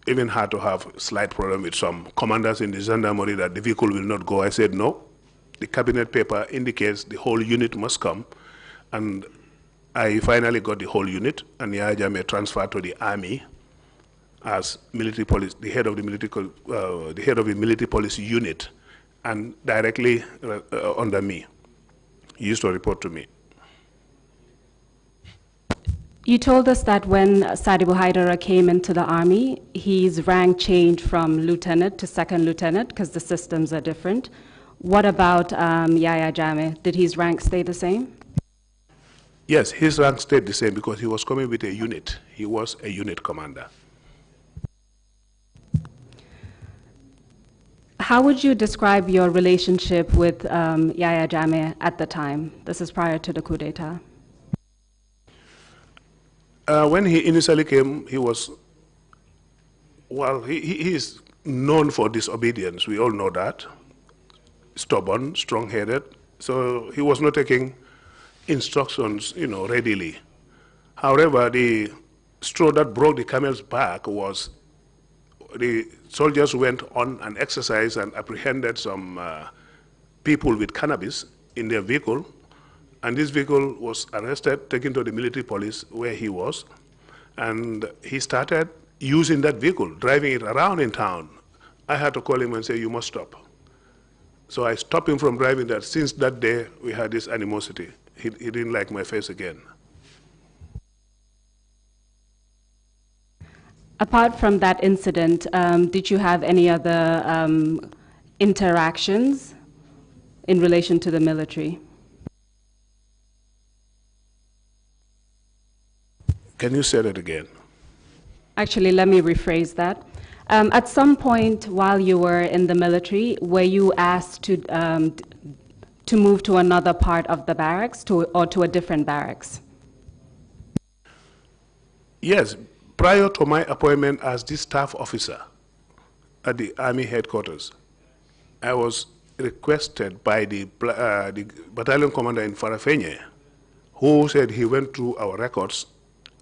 even had to have a slight problem with some commanders in the gendarmerie that the vehicle will not go. I said, no. The cabinet paper indicates the whole unit must come, and I finally got the whole unit, and Yaya Jammeh transferred to the army as military police, the head of the military police unit, and directly under me. He used to report to me. You told us that when 𝒕𝒉𝒊𝒔 came into the army, his rank changed from lieutenant to second lieutenant because the systems are different. What about Yaya Jammeh? Did his rank stay the same? Yes, his rank stayed the same because he was coming with a unit. He was a unit commander. How would you describe your relationship with Yaya Jammeh at the time? This is prior to the coup d'etat. When he initially came, he was, well, he is known for disobedience. We all know that. Stubborn, strong-headed, so he was not taking instructions, readily. However, the straw that broke the camel's back was the soldiers went on an exercise and apprehended some people with cannabis in their vehicle, and this vehicle was arrested, taken to the military police where he was, and he started using that vehicle, driving it around in town, I had to call him and say, you must stop. So I stopped him from driving that. Since that day, we had this animosity. He didn't like my face again. Apart from that incident, did you have any other interactions in relation to the military? Can you say that again? Actually, let me rephrase that. At some point while you were in the military, were you asked to move to another part of the barracks or to a different barracks? Yes. Prior to my appointment as the staff officer at the Army headquarters, I was requested by the battalion commander in Farafenye, who said he went through our records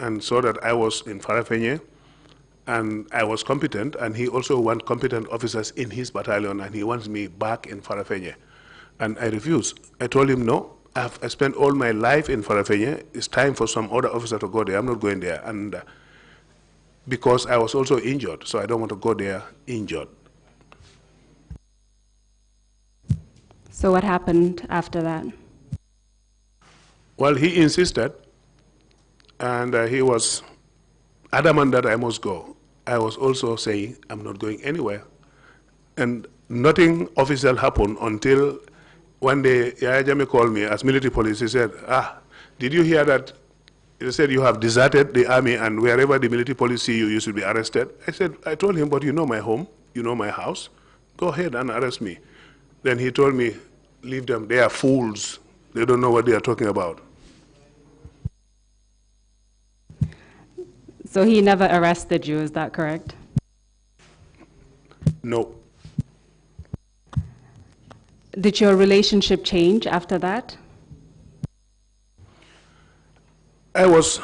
and saw that I was in Farafenye and I was competent, and he also wants competent officers in his battalion, and he wants me back in Farafenye. And I refused. I told him, no, I spent all my life in Farafenye. It's time for some other officer to go there. I'm not going there. And because I was also injured, so I don't want to go there injured. So what happened after that? Well, he insisted, and he was adamant that I must go. I was also saying, I'm not going anywhere. And nothing official happened until one day, Yaya Jammeh called me as military police. He said, did you hear that? He said, you have deserted the army, and wherever the military police see you, you should be arrested. I told him, but you know my home, you know my house. Go ahead and arrest me. Then he told me, leave them, they are fools. They don't know what they are talking about. So he never arrested you, is that correct? No. Did your relationship change after that? I was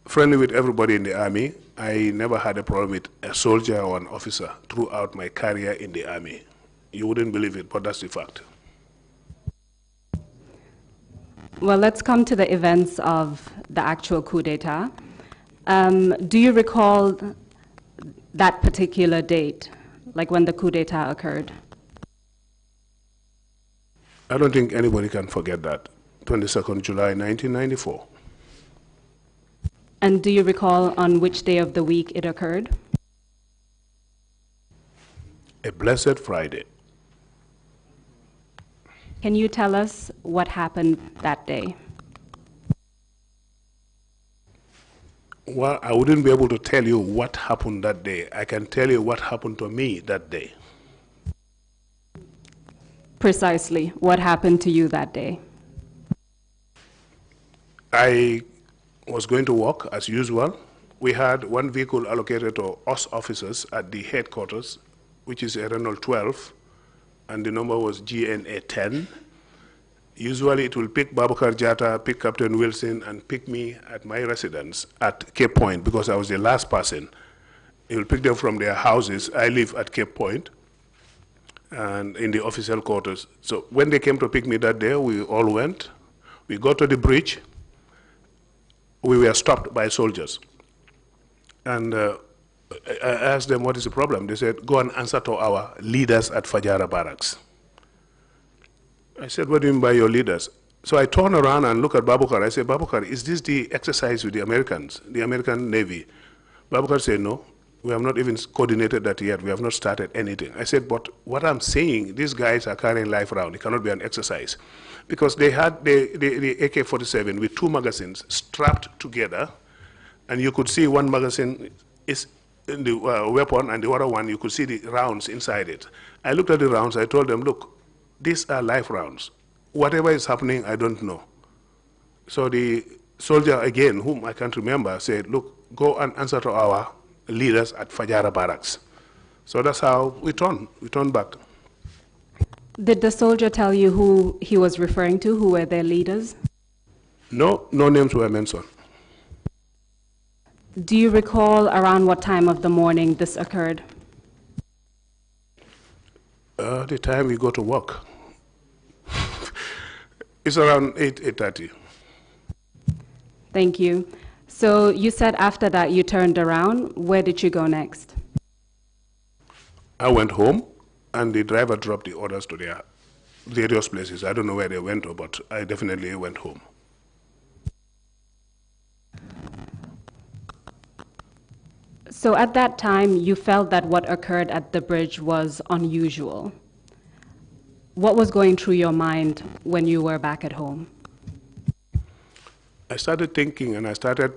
friendly with everybody in the army. I never had a problem with a soldier or an officer throughout my career in the army. You wouldn't believe it, but that's the fact. Well, let's come to the events of the actual coup d'etat. Do you recall that particular date, like when the coup d'etat occurred? I don't think anybody can forget that, 22nd July 1994. And do you recall on which day of the week it occurred? A blessed Friday. Can you tell us what happened that day? Well, I wouldn't be able to tell you what happened that day. I can tell you what happened to me that day. Precisely, what happened to you that day? I was going to work as usual. We had one vehicle allocated to us officers at the headquarters, which is a Renault 12, and the number was GNA 10. Usually it will pick Babakar Jatta, pick Captain Wilson, and pick me at my residence at Cape Point, because I was the last person. It will pick them from their houses. I live at Cape Point and in the official quarters. So when they came to pick me that day, we all went. We got to the bridge. We were stopped by soldiers. And I asked them, what is the problem? They said, go and answer to our leaders at Fajara Barracks. I said, what do you mean by your leaders? So I turned around and looked at Babukar. I said, Babukar, is this the exercise with the Americans, the American Navy? Babukar said, no, we have not even coordinated that yet. We have not started anything. I said, but what I'm saying, these guys are carrying life around. It cannot be an exercise. Because they had the AK-47 with two magazines strapped together, and you could see one magazine is in the weapon, and the other one, you could see the rounds inside it. I looked at the rounds. I told them, look, these are life rounds. Whatever is happening, I don't know. So the soldier, again, whom I can't remember, said, look, go and answer to our leaders at Fajara Barracks. So that's how we turned back. Did the soldier tell you who he was referring to, who were their leaders? No, no names were mentioned. Do you recall around what time of the morning this occurred? The time we go to work. It's around 8:30. Thank you. So you said after that you turned around. Where did you go next? I went home, and the driver dropped the others to their various places. I don't know where they went to, but I definitely went home. So at that time, you felt that what occurred at the bridge was unusual. What was going through your mind when you were back at home? I started thinking, and I started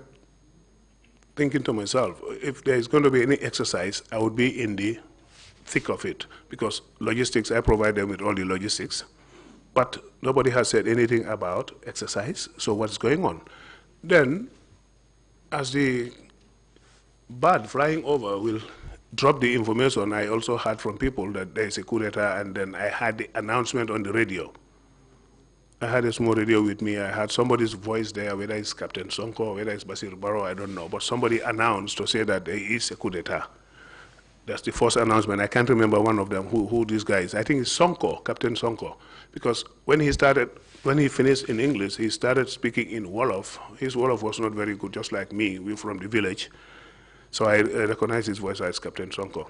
thinking to myself, if there is going to be any exercise, I would be in the thick of it, because logistics, I provide them with all the logistics, but nobody has said anything about exercise, so what's going on? Then, as the bird flying over will drop the information, I also heard from people that there is a coup d'etat, and then I had the announcement on the radio. I had a small radio with me. I had somebody's voice there, whether it's Captain Sonko, whether it's Basir Barrow, I don't know. But somebody announced to say that there is a coup d'etat. That's the first announcement. I can't remember one of them, who this guy is. I think it's Sonko, Captain Sonko. Because when he finished in English, he started speaking in Wolof. His Wolof was not very good, just like me. We're from the village. So I recognized his voice as Captain Sonko.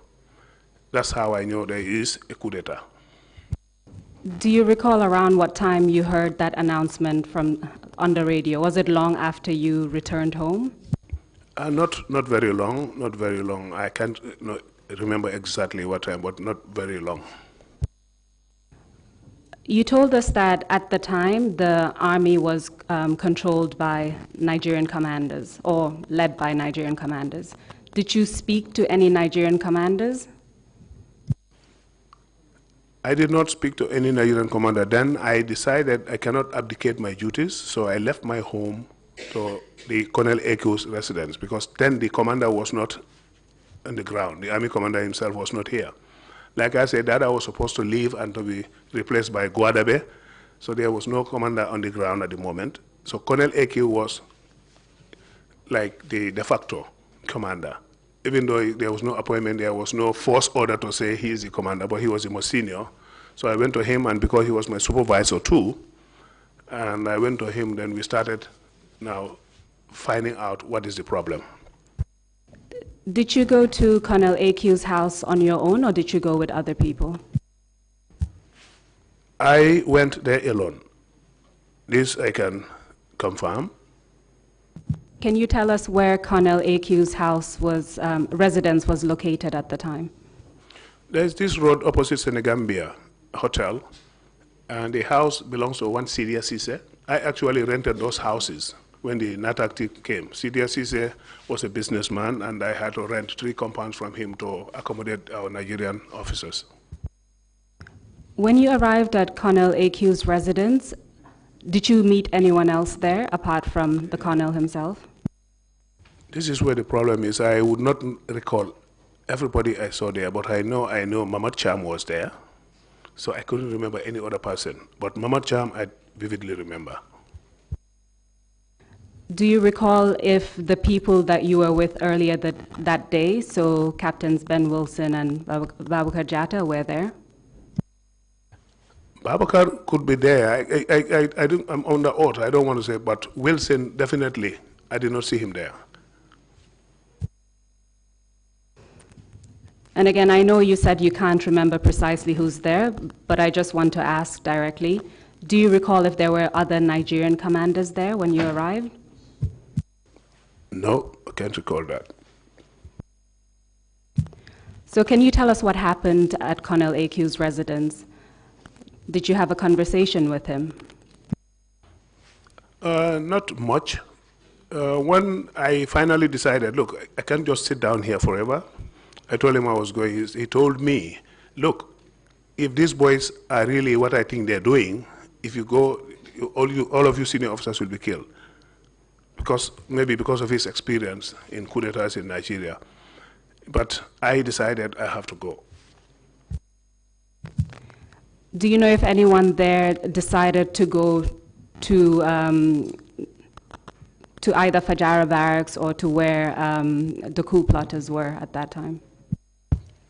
That's how I know there is a coup d'etat. Do you recall around what time you heard that announcement on the radio? Was it long after you returned home? Not very long, not very long. I can't remember exactly what time, but not very long. You told us that at the time the army was controlled by Nigerian commanders, or led by Nigerian commanders. Did you speak to any Nigerian commanders? I did not speak to any Nigerian commander. Then I decided I cannot abdicate my duties, so I left my home to the Colonel Eku's residence, because then the commander was not on the ground. The army commander himself was not here. Like I said, that I was supposed to leave and to be replaced by 𝒂𝒏, so there was no commander on the ground at the moment. So Colonel Eke was like the de facto commander. Even though there was no appointment, there was no force order to say he is the commander, but he was the most senior. So I went to him, and because he was my supervisor too, and I went to him, then we started now finding out what is the problem. Did you go to Colonel AQ's house on your own, or did you go with other people? I went there alone. This I can confirm. Can you tell us where Colonel AQ's house was, residence was located at the time? There's this road opposite Senegambia Hotel, and the house belongs to one 𝒕𝒉𝒊𝒔. I actually rented those houses when the NATAC came. 𝒕𝒉𝒊𝒔 was a businessman, and I had to rent 3 compounds from him to accommodate our Nigerian officers. When you arrived at Colonel AQ's residence, did you meet anyone else there apart from the colonel himself? This is where the problem is. I would not recall everybody I saw there, but I know Mamad Cham was there, so I couldn't remember any other person. But Mamad Cham, I vividly remember. Do you recall if the people that you were with earlier that day, so Captains Ben Wilson and Babukar Jatta, were there? Babukar could be there. I'm on the oath, I don't want to say, but Wilson, definitely, I did not see him there. And again, I know you said you can't remember precisely who's there, but I just want to ask directly, do you recall if there were other Nigerian commanders there when you arrived? No, I can't recall that. So can you tell us what happened at Colonel AQ's residence? Did you have a conversation with him? Not much. When I finally decided, look, I can't just sit down here forever, I told him I was going. He told me, look, if these boys are really what I think they're doing, if you go, all of you senior officers will be killed. Maybe because of his experience in coup d'etats in Nigeria. But I decided I have to go. Do you know if anyone there decided to go to either Fajara barracks or to where the coup plotters were at that time?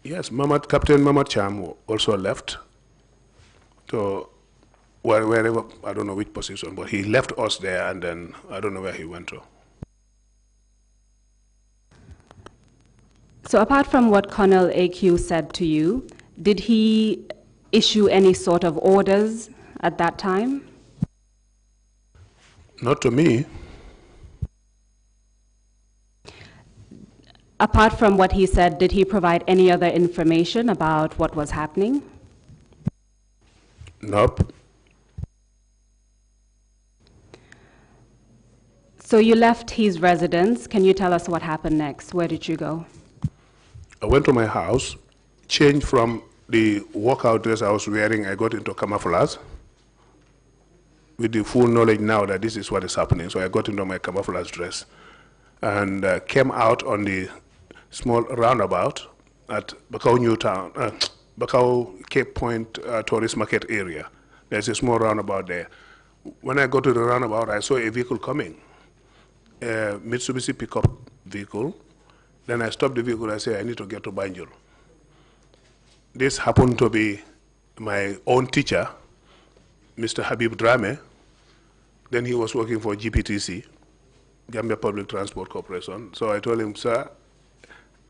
Yes, Captain Mamad Cham also left to wherever, I don't know which position, but he left us there, and then I don't know where he went to. So apart from what Colonel AQ said to you, did he issue any sort of orders at that time? Not to me. Apart from what he said, did he provide any other information about what was happening? Nope. So you left his residence. Can you tell us what happened next? Where did you go? I went to my house, changed from the workout dress I was wearing, I got into camouflage with the full knowledge now that this is what is happening. So I got into my camouflage dress and came out on the small roundabout at Bakau New Town, Bakau Cape Point Tourist Market area. There's a small roundabout there. When I got to the roundabout, I saw a vehicle coming, a Mitsubishi pickup vehicle. Then I stopped the vehicle, I said, I need to get to Banjul. This happened to be my own teacher, Mr. Habib Drame. Then he was working for GPTC, Gambia Public Transport Corporation. So I told him, sir,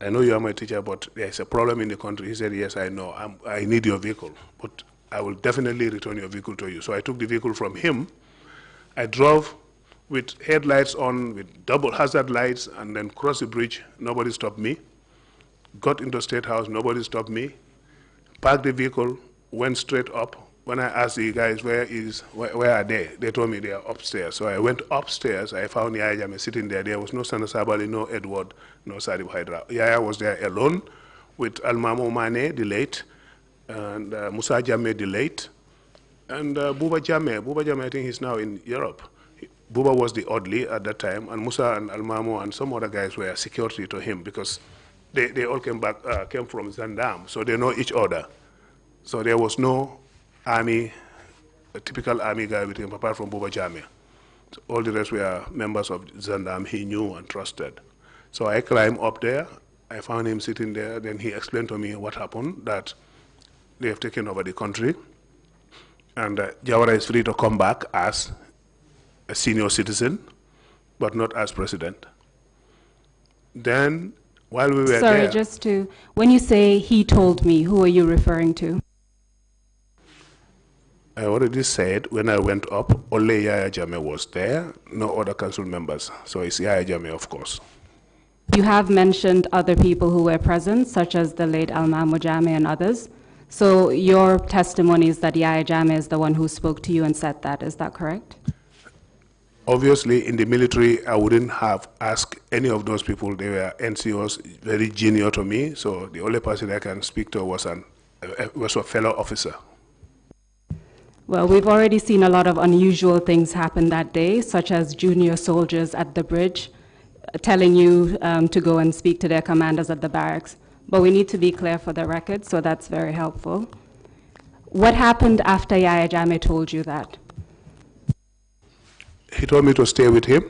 I know you are my teacher, but there's a problem in the country. He said, yes, I know. I need your vehicle, but I will definitely return your vehicle to you. So I took the vehicle from him. I drove with headlights on, with double hazard lights, and then crossed the bridge. Nobody stopped me. Got into State House, nobody stopped me. Parked the vehicle, went straight up. When I asked the guys, where are they? They told me they are upstairs. So I went upstairs. I found Yaya Jammeh sitting there. There was no Sana Sabali, no Edward, no Sadib Hydra. Yaya was there alone with Almamo Mane, the late, and Musa Jammeh, the late, and Buba Jammeh. Buba Jammeh, I think he's now in Europe. Buba was the oddly at that time, and Musa and Almamo and some other guys were security to him because they all came from Zandam, so they know each other. So there was no army, a typical army guy with him, apart from Buba Jammeh. So all the rest were members of Zandam he knew and trusted. So I climbed up there. I found him sitting there. Then he explained to me what happened, that they have taken over the country, and Jawara is free to come back as a senior citizen, but not as president. Then, while we were there... Sorry, just to... When you say he told me, who are you referring to? I already said when I went up, only Yaya Jammeh was there, no other council members. So it's Yaya Jammeh, of course. You have mentioned other people who were present, such as the late Almamo Jammeh and others. So your testimony is that Yaya Jammeh is the one who spoke to you and said that. Is that correct? Obviously, in the military, I wouldn't have asked any of those people. They were NCOs, very junior to me. So the only person I can speak to was a fellow officer. Well, we've already seen a lot of unusual things happen that day, such as junior soldiers at the bridge telling you to go and speak to their commanders at the barracks. But we need to be clear for the record, so that's very helpful. What happened after Yaya Jammeh told you that? He told me to stay with him,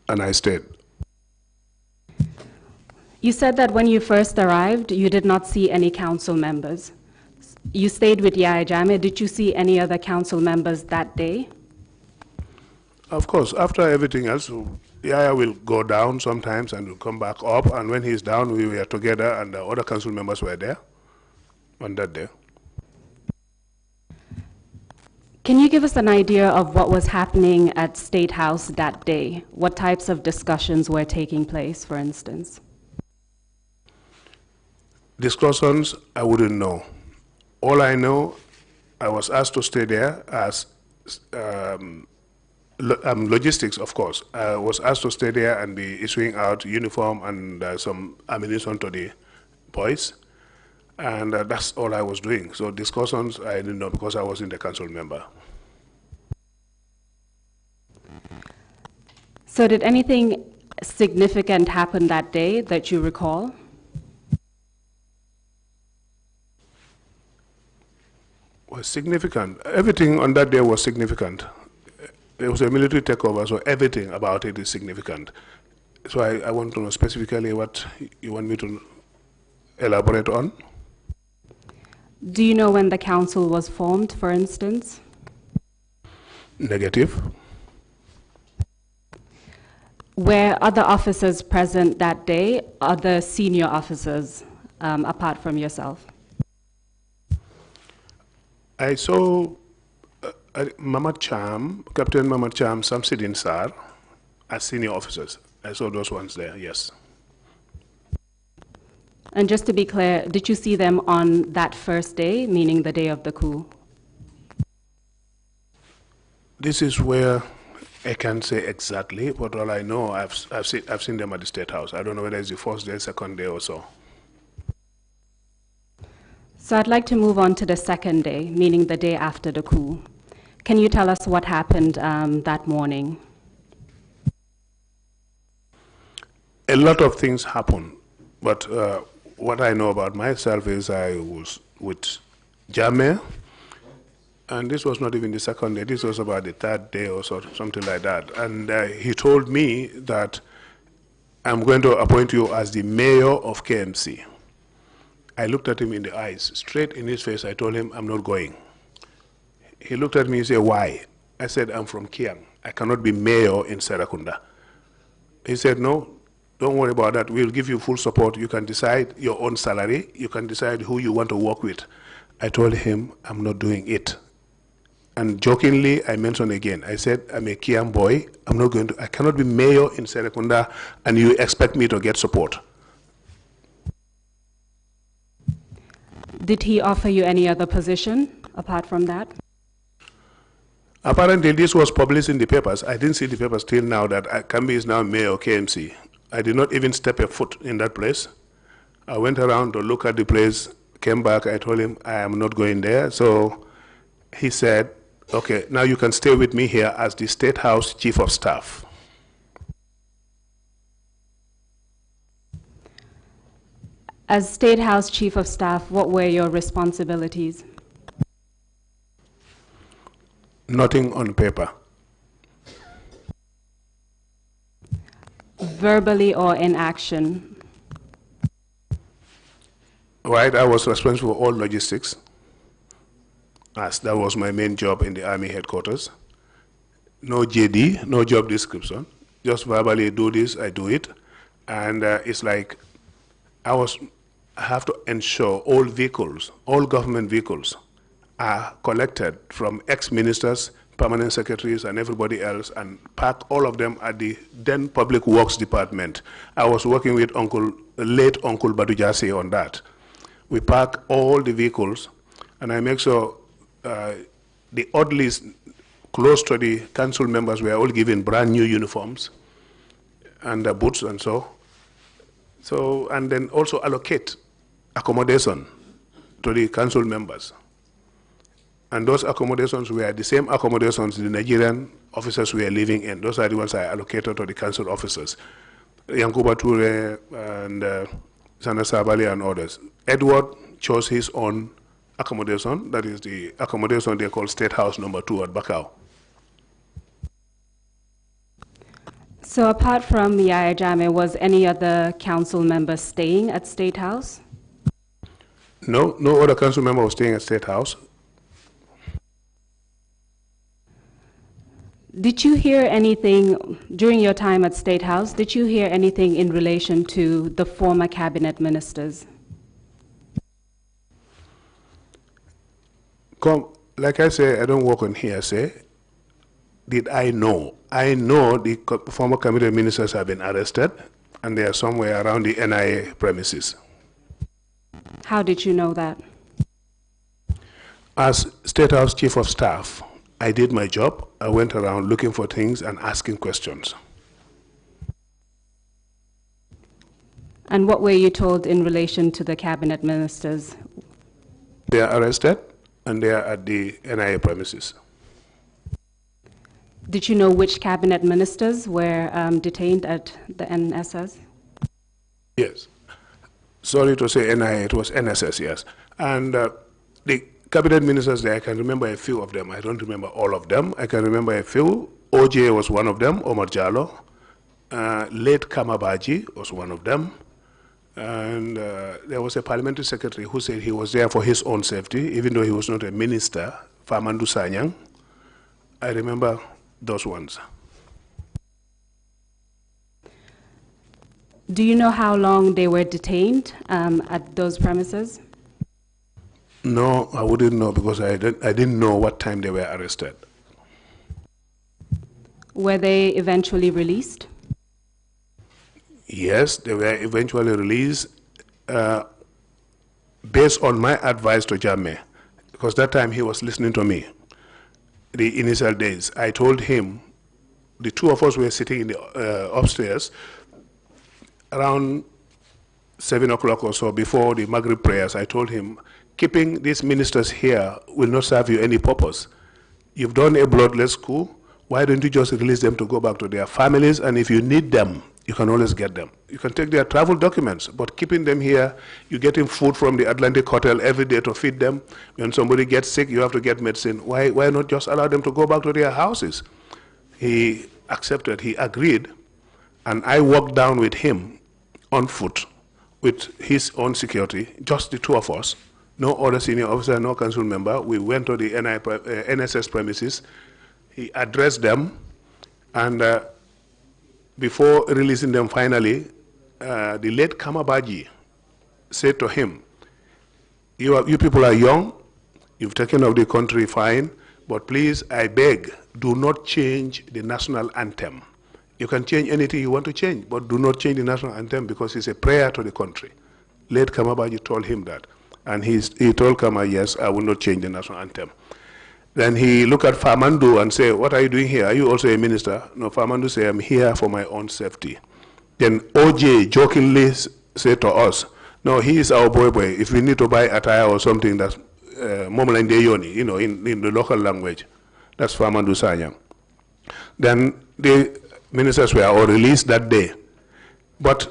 and I stayed. You said that when you first arrived, you did not see any council members. You stayed with Yaya Jammeh. Did you see any other council members that day? Of course, after everything else, Yaya will go down sometimes and will come back up, and when he's down, we were together, and the other council members were there on that day. Can you give us an idea of what was happening at State House that day? What types of discussions were taking place, for instance? Discussions, I wouldn't know. All I know, I was asked to stay there as logistics, of course. I was asked to stay there and be issuing out uniform and some ammunition to the boys. And that's all I was doing. So discussions, I didn't know because I wasn't a council member. So did anything significant happen that day that you recall? Was significant. Everything on that day was significant. There was a military takeover, so everything about it is significant. So I want to know specifically what you want me to elaborate on. Do you know when the council was formed, for instance? Negative. Were other officers present that day, other senior officers, apart from yourself? I saw Mamad Cham, Captain Mamad Cham, Samsidin Sar, as senior officers. I saw those ones there, yes. And just to be clear, did you see them on that first day, meaning the day of the coup? This is where I can't say exactly, but all I know, I've seen them at the State House. I don't know whether it's the first day, second day or so. So I'd like to move on to the second day, meaning the day after the coup. Can you tell us what happened that morning? A lot of things happened, but what I know about myself is I was with Jammeh, and this was not even the second day, this was about the third day or so, something like that. And he told me that I'm going to appoint you as the mayor of KMC. I looked at him in the eyes, straight in his face. I told him, I'm not going. He looked at me and said, why? I said, I'm from Kiang. I cannot be mayor in Serakunda. He said, no, don't worry about that. We'll give you full support. You can decide your own salary. You can decide who you want to work with. I told him, I'm not doing it. And jokingly, I mentioned again, I said, I'm a Kiang boy. I cannot be mayor in Serakunda, and you expect me to get support. Did he offer you any other position apart from that? Apparently, this was published in the papers. I didn't see the papers till now that Kambi is now mayor of KMC. I did not even step a foot in that place. I went around to look at the place, came back, I told him I am not going there. So he said, okay, now you can stay with me here as the State House Chief of Staff. As State House Chief of Staff, what were your responsibilities? Nothing on paper. Verbally or in action? Right, I was responsible for all logistics, as that was my main job in the Army headquarters. No JD, no job description, just verbally do this, I do it. And it's like, I have to ensure all vehicles, all government vehicles are collected from ex-ministers, permanent secretaries, and everybody else, and park all of them at the then Public Works Department. I was working with late Uncle Badujasi on that. We park all the vehicles, and I make sure the orderlies close to the council members were all given brand new uniforms and boots and so. And then also allocate accommodation to the council members. And those accommodations were the same accommodations the Nigerian officers were living in. Those are the ones I allocated to the council officers. Yankuba Toure and Sana Sabali and others. Edward chose his own accommodation. That is the accommodation they call State House number 2 at Bakau. So apart from Yaya Jammeh, was any other council member staying at State House? No, no other council member was staying at State House. Did you hear anything during your time at State House? Did you hear anything in relation to the former cabinet ministers? Like I say, I don't work on hearsay. Did I know? I know the former cabinet ministers have been arrested, and they are somewhere around the NIA premises. How did you know that? As State House Chief of Staff, I did my job. I went around looking for things and asking questions. And what were you told in relation to the cabinet ministers? They are arrested, and they are at the NIA premises. Did you know which cabinet ministers were detained at the NSS? Yes. Sorry to say NIA, it was NSS, yes. And the cabinet ministers there, I can remember a few of them. I don't remember all of them. I can remember a few. OJ was one of them, Omar Jallo. Late Kamabaji was one of them. And there was a parliamentary secretary who said he was there for his own safety, even though he was not a minister, Famandu Sanyang. I remember those ones. Do you know how long they were detained at those premises? No, I wouldn't know because I didn't know what time they were arrested. Were they eventually released? Yes, they were eventually released based on my advice to Jammeh, because that time he was listening to me. The initial days, I told him, the two of us were sitting in the upstairs around 7 o'clock or so before the Maghrib prayers. I told him, keeping these ministers here will not serve you any purpose. You've done a bloodless coup. Why don't you just release them to go back to their families? And if you need them, you can always get them. You can take their travel documents, but keeping them here, you're getting food from the Atlantic Hotel every day to feed them. When somebody gets sick, you have to get medicine. Why not just allow them to go back to their houses? He accepted, he agreed, and I walked down with him on foot with his own security, just the two of us, no other senior officer, no council member. We went to the NSS premises. He addressed them, and before releasing them finally, the late 𝒂𝒄𝒄𝒏 said to him, you people are young, you've taken over the country fine, but please, I beg, do not change the national anthem. You can change anything you want to change, but do not change the national anthem because it's a prayer to the country. Late 𝒂𝒂𝒏 told him that. And he told 𝒂𝒂𝒏, yes, I will not change the national anthem. Then he looked at Farmandu and said, what are you doing here? Are you also a minister? No, Farmandu said, I'm here for my own safety. Then OJ jokingly said to us, no, he is our boy. If we need to buy attire or something, that's Momalande Yoni, you know, in the local language. That's Farmandu Sanyang. Then the ministers were all released that day. But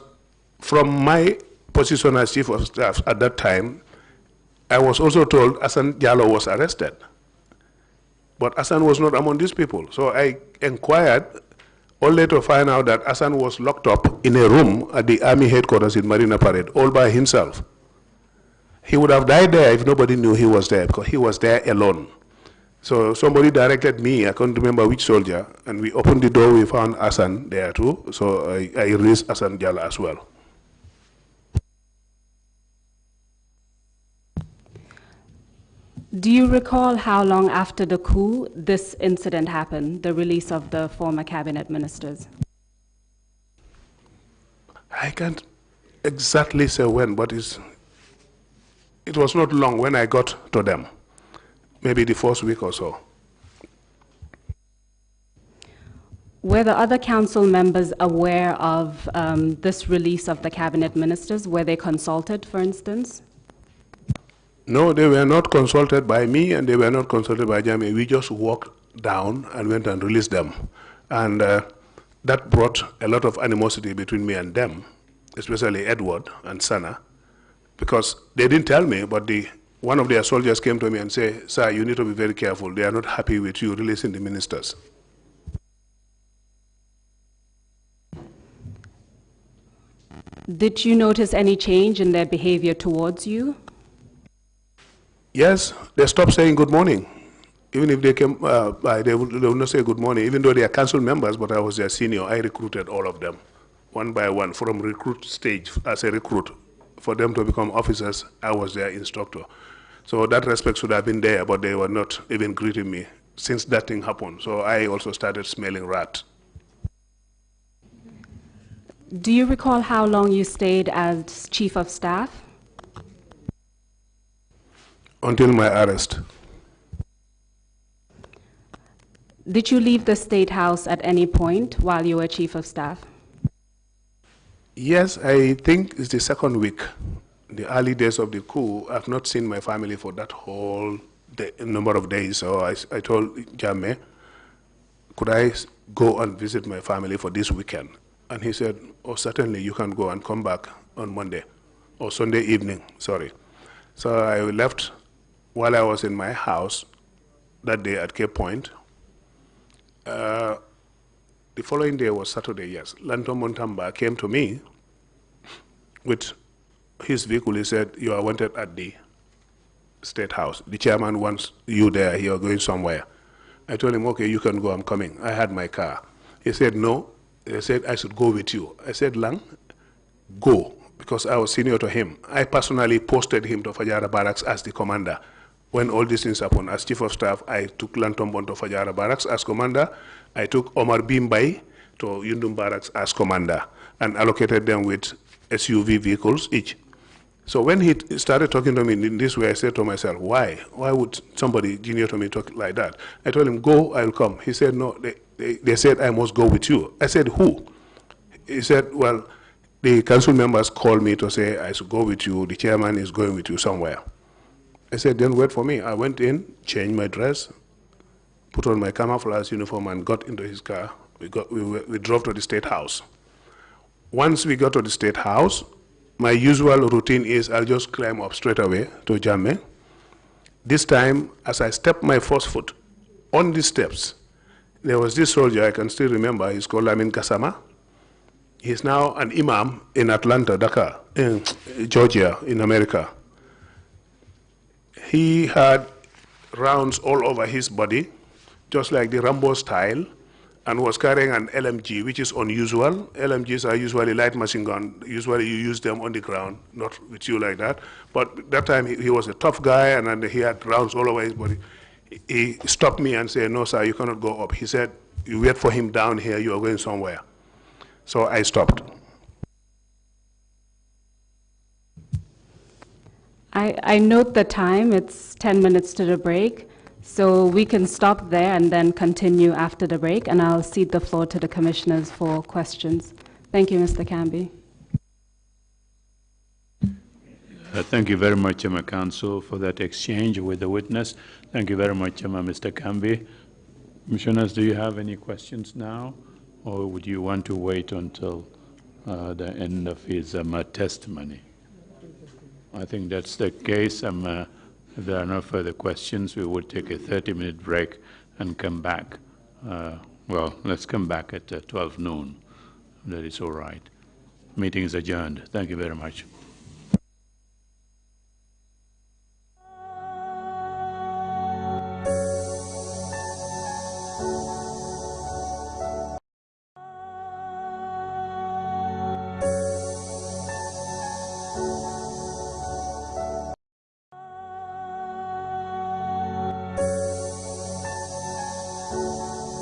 from my position as chief of staff at that time, I was also told Hassan Jallow was arrested. But Hassan was not among these people. So I inquired, only to find out that Hassan was locked up in a room at the army headquarters in Marina Parade, all by himself. He would have died there if nobody knew he was there, because he was there alone. So somebody directed me, I can't remember which soldier, and we opened the door, we found Hassan there too. So I released Hassan Jallow as well. Do you recall how long after the coup this incident happened, the release of the former cabinet ministers? I can't exactly say when, but it was not long when I got to them, maybe the first week or so. Were the other council members aware of this release of the cabinet ministers? Were they consulted, for instance? No, they were not consulted by me, and they were not consulted by Jammeh. We just walked down and went and released them. And that brought a lot of animosity between me and them, especially Edward and Sana, because they didn't tell me, but one of their soldiers came to me and said, sir, you need to be very careful. They are not happy with you releasing the ministers. Did you notice any change in their behavior towards you? Yes, they stopped saying good morning. Even if they came by, they would not say good morning, even though they are council members, but I was their senior. I recruited all of them, one by one, from recruit stage as a recruit. For them to become officers, I was their instructor. So that respect should have been there, but they were not even greeting me since that thing happened. So I also started smelling rat. Do you recall how long you stayed as chief of staff? Until my arrest. Did you leave the State House at any point while you were chief of staff? Yes, I think it's the second week. The early days of the coup, I've not seen my family for that whole number of days. So I told Jammeh, could I go and visit my family for this weekend? And he said, oh, certainly you can go and come back on Monday, or Sunday evening, sorry. So I left while I was in my house that day at Cape Point. The following day was Saturday, yes. Lanto Montamba came to me with his vehicle. He said, you are wanted at the State House. The chairman wants you there. You are going somewhere. I told him, okay, you can go. I'm coming. I had my car. He said, no. He said, I should go with you. I said, Lang, go, because I was senior to him. I personally posted him to Fajara Barracks as the commander. When all these things happened, as chief of staff, I took Lantombon to Fajara Barracks as commander. I took Omar Bimbai to Yundum Barracks as commander and allocated them with SUV vehicles each. So when he started talking to me in this way, I said to myself, why? Why would somebody junior to me talk like that? I told him, go, I'll come. He said, no, they said I must go with you. I said, who? He said, well, the council members called me to say I should go with you. The chairman is going with you somewhere. I said, then wait for me. I went in, changed my dress, put on my camouflage uniform, and got into his car. We drove to the State House. Once we got to the State House, my usual routine is I'll just climb up straight away to Jammeh. This time, as I stepped my first foot on the steps, there was this soldier, I can still remember, he's called Lamin Gassama. He's now an imam in Atlanta, Dakar, in Georgia, in America. He had rounds all over his body, just like the Rambo style, and was carrying an LMG, which is unusual. LMGs are usually light machine gun. Usually you use them on the ground, not with you like that. But that time he was a tough guy, and he had rounds all over his body. He stopped me and said, no, sir, you cannot go up. He said, you wait for him down here, you are going somewhere. So I stopped. I note the time, it's 10 minutes to the break. So we can stop there and then continue after the break, and I'll cede the floor to the commissioners for questions. Thank you, Mr. Kambi. Thank you very much, Counsel, for that exchange with the witness. Thank you very much, Mr. Kambi. Commissioners, do you have any questions now, or would you want to wait until the end of his testimony? I think that's the case. If there are no further questions, we will take a 30-minute break and come back. Well, let's come back at 12 noon. That is all right. Meeting is adjourned. Thank you very much.